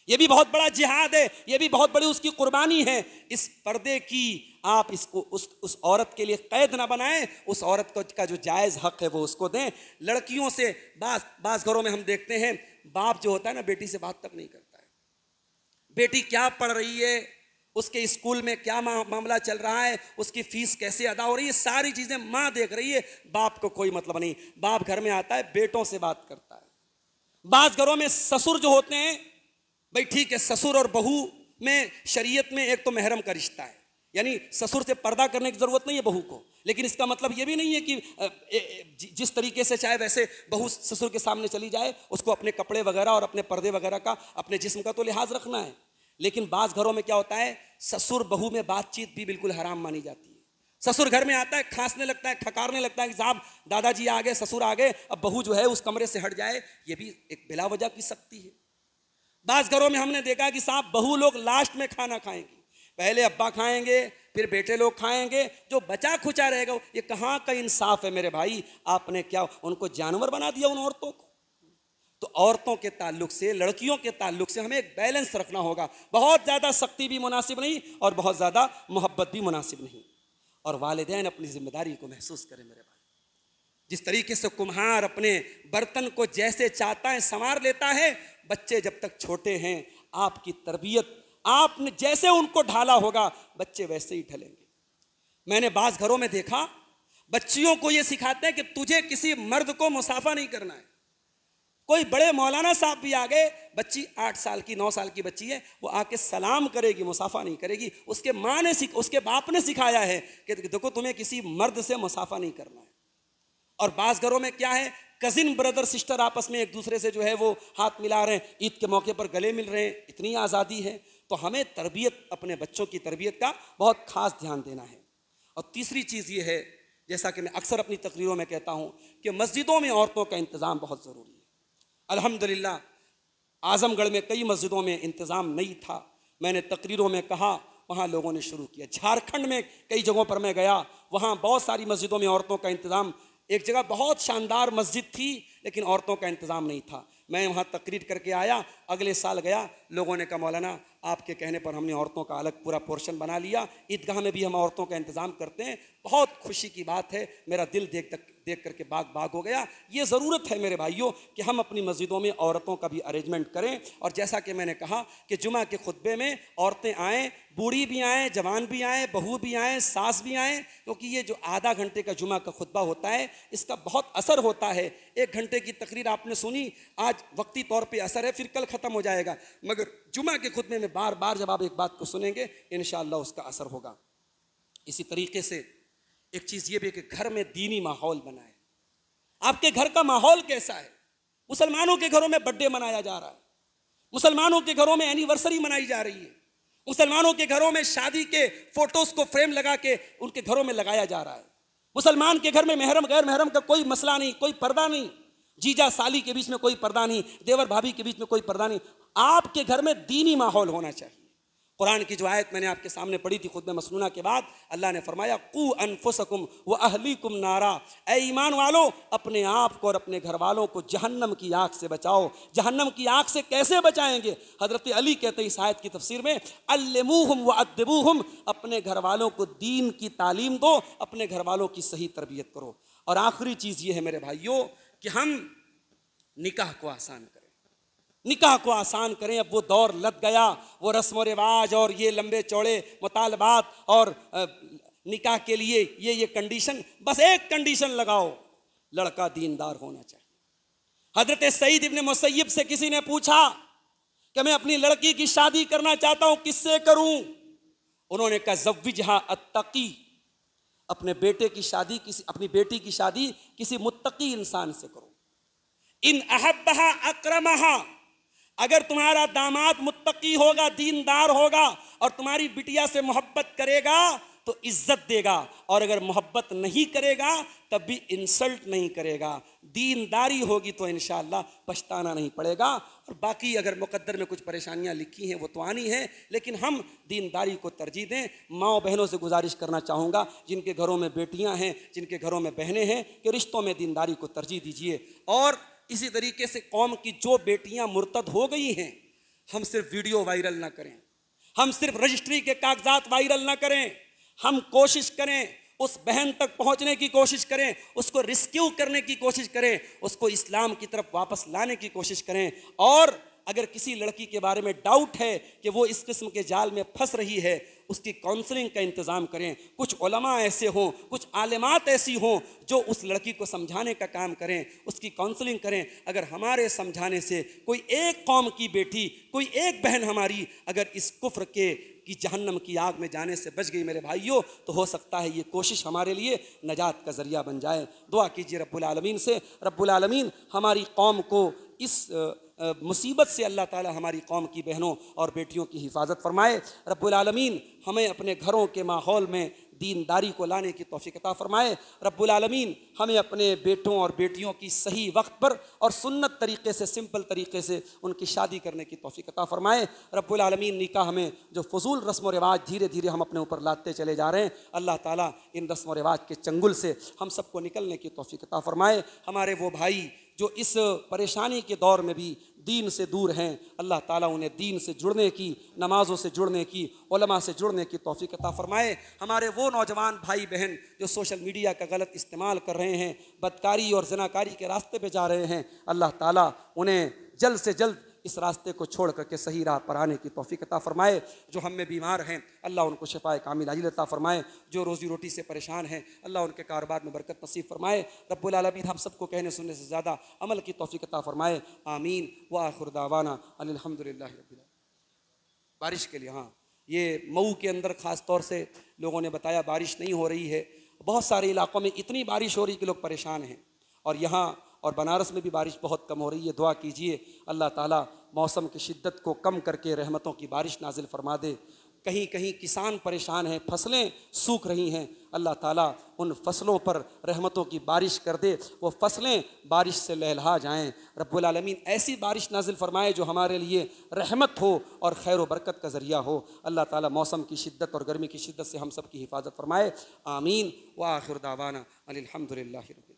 Speaker 2: ये भी बहुत बड़ा जिहाद है, ये भी बहुत बड़ी उसकी कुर्बानी है। इस पर्दे की आप इसको उस औरत के लिए कैद ना बनाएं, उस औरत को का जो जायज़ हक है वो उसको दें। लड़कियों से बास घरों में हम देखते हैं बाप जो होता है ना, बेटी से बात तक नहीं करता है। बेटी क्या पढ़ रही है, उसके स्कूल में क्या मामला चल रहा है, उसकी फीस कैसे अदा हो रही है, सारी चीजें माँ देख रही है, बाप को कोई मतलब नहीं। बाप घर में आता है, बेटों से बात करता है। बाज घरों में ससुर जो होते हैं, भाई ठीक है, ससुर और बहू में शरीयत में एक तो महरम का रिश्ता है, यानी ससुर से पर्दा करने की जरूरत नहीं है बहू को, लेकिन इसका मतलब यह भी नहीं है कि जिस तरीके से चाहे वैसे बहू ससुर के सामने चली जाए, उसको अपने कपड़े वगैरह और अपने पर्दे वगैरह का, अपने जिस्म का तो लिहाज रखना है। लेकिन बाज घरों में क्या होता है, ससुर बहू में बातचीत भी बिल्कुल हराम मानी जाती है। ससुर घर में आता है, खांसने लगता है, खकारने लगता है कि साहब दादाजी आ गए, ससुर आ गए, अब बहू जो है उस कमरे से हट जाए, ये भी एक बिला वजह की सख्ती है। बाज घरों में हमने देखा कि साहब बहू लोग लास्ट में खाना खाएंगी, पहले अब्बा खाएंगे, फिर बेटे लोग खाएंगे, जो बचा खुचा रहेगा। ये कहाँ का इंसाफ है मेरे भाई, आपने क्या उनको जानवर बना दिया उन औरतों को? तो औरतों के ताल्लुक से, लड़कियों के ताल्लुक से हमें एक बैलेंस रखना होगा। बहुत ज़्यादा सख्ती भी मुनासिब नहीं और बहुत ज़्यादा मोहब्बत भी मुनासिब नहीं। और वालिदैन अपनी जिम्मेदारी को महसूस करें मेरे भाई। जिस तरीके से कुम्हार अपने बर्तन को जैसे चाहता है संवार लेता है, बच्चे जब तक छोटे हैं आपकी तरबियत, आपने जैसे उनको ढाला होगा बच्चे वैसे ही ढलेंगे। मैंने बाज घरों में देखा, बच्चियों को यह सिखाते हैं कि तुझे किसी मर्द को मुसाफा नहीं करना है। कोई बड़े मौलाना साहब भी आ गए, बच्ची 8 साल की 9 साल की बच्ची है, वो आके सलाम करेगी, मुसाफा नहीं करेगी। उसके माँ ने उसके बाप ने सिखाया है कि देखो तुम्हें किसी मर्द से मुसाफा नहीं करना है। और बाज घरों में क्या है, कजिन ब्रदर सिस्टर आपस में एक दूसरे से जो है वो हाथ मिला रहे हैं, ईद के मौके पर गले मिल रहे हैं, इतनी आज़ादी है। तो हमें तरबियत, अपने बच्चों की तरबियत का बहुत खास ध्यान देना है। और तीसरी चीज़ ये है, जैसा कि मैं अक्सर अपनी तकरीरों में कहता हूँ कि मस्जिदों में औरतों का इंतज़ाम बहुत ज़रूरी है। अल्हम्दुलिल्लाह आज़मगढ़ में कई मस्जिदों में इंतज़ाम नहीं था, मैंने तकरीरों में कहा, वहाँ लोगों ने शुरू किया। झारखंड में कई जगहों पर मैं गया, वहाँ बहुत सारी मस्जिदों में औरतों का इंतज़ाम, एक जगह बहुत शानदार मस्जिद थी लेकिन औरतों का इंतज़ाम नहीं था। मैं वहाँ तकरीर करके आया, अगले साल गया, लोगों ने कहा मौलाना आपके कहने पर हमने औरतों का अलग पूरा पोर्शन बना लिया, ईदगाह में भी हम औरतों का इंतज़ाम करते हैं। बहुत खुशी की बात है, मेरा दिल देख करके बाग बाग हो गया। ये ज़रूरत है मेरे भाइयों कि हम अपनी मस्जिदों में औरतों का भी अरेंजमेंट करें। और जैसा कि मैंने कहा कि जुमा के खुतबे में औरतें आएँ, बूढ़ी भी आएँ, जवान भी आएँ, बहू भी आएँ, सास भी आएँ, क्योंकि ये जो आधा घंटे का जुमा का खुतबा होता है इसका बहुत असर होता है। 1 घंटे की तकरीर आपने सुनी, आज वक्ती तौर पे असर है, फिर कल ख़त्म हो जाएगा, मगर जुमा के खुतबे में बार बार जब आप एक बात को सुनेंगे इंशाअल्लाह उसका असर होगा। इसी तरीके से एक चीज़ ये भी कि घर में दीनी माहौल बनाए। आपके घर का माहौल कैसा है? मुसलमानों के घरों में बर्थडे मनाया जा रहा है, मुसलमानों के घरों में एनिवर्सरी मनाई जा रही है, मुसलमानों के घरों में शादी के फोटोज को फ्रेम लगा के उनके घरों में लगाया जा रहा है। मुसलमान के घर में महरम गैर महरम का कोई मसला नहीं, कोई पर्दा नहीं, जीजा साली के बीच में कोई पर्दा नहीं, देवर भाभी के बीच में कोई पर्दा नहीं। आपके घर में दीनी माहौल होना चाहिए। कुरान की जो आयत मैंने आपके सामने पढ़ी थी खुतबे मसनूना के बाद, अल्लाह ने फरमाया कू अनफुसकुम व अहलीकुम नारा, ऐ ईमान वालों अपने आप को और अपने घर वालों को जहन्नम की आग से बचाओ। जहन्नम की आग से कैसे बचाएंगे? हजरत अली कहते हैं इस आयत की तफसीर में, अल्लिमूहुम व अद्दिबूहुम, अपने घर वालों को दीन की तालीम दो, अपने घर वालों की सही तरबियत करो। और आखिरी चीज़ ये है मेरे भाइयों कि हम निकाह को आसान करें, निकाह को आसान करें। अब वो दौर लग गया, वो रस्म व रिवाज और ये लंबे चौड़े मुतालबात और निकाह के लिए ये कंडीशन, बस एक कंडीशन लगाओ, लड़का दीनदार होना चाहिए। हजरत सईद इब्ने मुसय्यब से किसी ने पूछा कि मैं अपनी लड़की की शादी करना चाहता हूं, किससे करूं? उन्होंने कहा ज़व्विजहा अत्तकी, अपने बेटे की शादी अपनी बेटी की शादी किसी मुत्तकी इंसान से करो। इन अहब्बहा अक्रमहा, अगर तुम्हारा दामाद मुत्तकी होगा, दीनदार होगा और तुम्हारी बिटिया से मोहब्बत करेगा तो इज्जत देगा, और अगर मोहब्बत नहीं करेगा तब भी इंसल्ट नहीं करेगा। दीनदारी होगी तो इंशाअल्लाह पछताना नहीं पड़ेगा। और बाकी अगर मुकद्दर में कुछ परेशानियां लिखी हैं वो तो आनी है, लेकिन हम दीनदारी को तरजीह दें। माओ बहनों से गुजारिश करना चाहूँगा, जिनके घरों में बेटियाँ हैं, जिनके घरों में बहनें हैं, कि रिश्तों में दीनदारी को तरजीह दीजिए। और इसी तरीके से कौम की जो बेटियां मुर्तद हो गई हैं, हम सिर्फ वीडियो वायरल ना करें, हम सिर्फ रजिस्ट्री के कागजात वायरल ना करें, हम कोशिश करें उस बहन तक पहुंचने की कोशिश करें, उसको रिस्क्यू करने की कोशिश करें, उसको इस्लाम की तरफ वापस लाने की कोशिश करें। और अगर किसी लड़की के बारे में डाउट है कि वो इस किस्म के जाल में फंस रही है, उसकी काउंसलिंग का इंतज़ाम करें। कुछ उलमा ऐसे हों, कुछ आलिमात ऐसी हों जो उस लड़की को समझाने का काम करें, उसकी काउंसलिंग करें। अगर हमारे समझाने से कोई एक कौम की बेटी, कोई एक बहन हमारी अगर इस कुफ्र की जहन्नम की आग में जाने से बच गई मेरे भाइयों, तो हो सकता है ये कोशिश हमारे लिए नजात का ज़रिया बन जाए। दुआ कीजिए रब्बुल आलमीन से, रब्बुल आलमीन हमारी कौम को इस मुसीबत से अल्लाह ताला हमारी कौम की बहनों और बेटियों की हिफाजत फरमाए। रब्बुल आलमीन हमें अपने घरों के माहौल में दीनदारी को लाने की तौफीक अता फरमाए। रब्बुल आलमीन हमें अपने बेटों और बेटियों की सही वक्त पर और सुन्नत तरीके से, सिंपल तरीके से उनकी शादी करने की तौफीक अता फरमाए। रब्बुल आलमीन निकाह में जो फजूल रस्म व रिवाज धीरे धीरे हम अपने ऊपर लादते चले जा रहे हैं, अल्लाह ताला इन रस्म व रिवाज के चंगुल से हम सबको निकलने की तौफीक अता फरमाए। हमारे वो भाई जो इस परेशानी के दौर में भी दीन से दूर हैं, अल्लाह ताला उन्हें दीन से जुड़ने की, नमाज़ों से जुड़ने की, उलमा से जुड़ने की तौफीक अता फरमाए। हमारे वो नौजवान भाई बहन जो सोशल मीडिया का गलत इस्तेमाल कर रहे हैं, बदकारी और ज़नाकारी के रास्ते पे जा रहे हैं, अल्लाह ताला उन्हें जल्द से जल्द इस रास्ते को छोड़ करके सही राह पर आने की तौफीक अता फरमाए। जो हम में बीमार हैं, अल्लाह उनको शिफाए कामिल अजील अता फरमाए। जो रोज़ी रोटी से परेशान हैं, अल्लाह उनके कारोबार में बरकत नसीब फरमाए। रब्बुल आलमीन हम सबको कहने सुनने से ज़्यादा अमल की तौफीक अता फरमाए। आमीन व आखिर दावाना अनिल हम्दुलिल्लाह रब्बिल आलमीन। बारिश के लिए, हाँ, ये मऊ के अंदर ख़ास तौर से लोगों ने बताया बारिश नहीं हो रही है। बहुत सारे इलाक़ों में इतनी बारिश हो रही कि लोग परेशान हैं, और यहाँ और बनारस में भी बारिश बहुत कम हो रही है। दुआ कीजिए अल्लाह ताला मौसम की शिद्दत को कम करके रहमतों की बारिश नाजिल फरमा दे। कहीं कहीं किसान परेशान हैं, फसलें सूख रही हैं, अल्लाह ताला उन फसलों पर रहमतों की बारिश कर दे, वो फसलें बारिश से लहलहा जाएं। रब्बुल आलमीन ऐसी बारिश नाजिल फरमाए जो हमारे लिए रहमत हो और खैर व बरकत का ज़रिया हो। अल्लाह ताला मौसम की शिद्दत और गर्मी की शिद्दत से हम सब की हिफाजत फरमाए। आमीन व आखिर दावाना अनिल हम्दुलिल्लाहि रब्बिल आलमीन।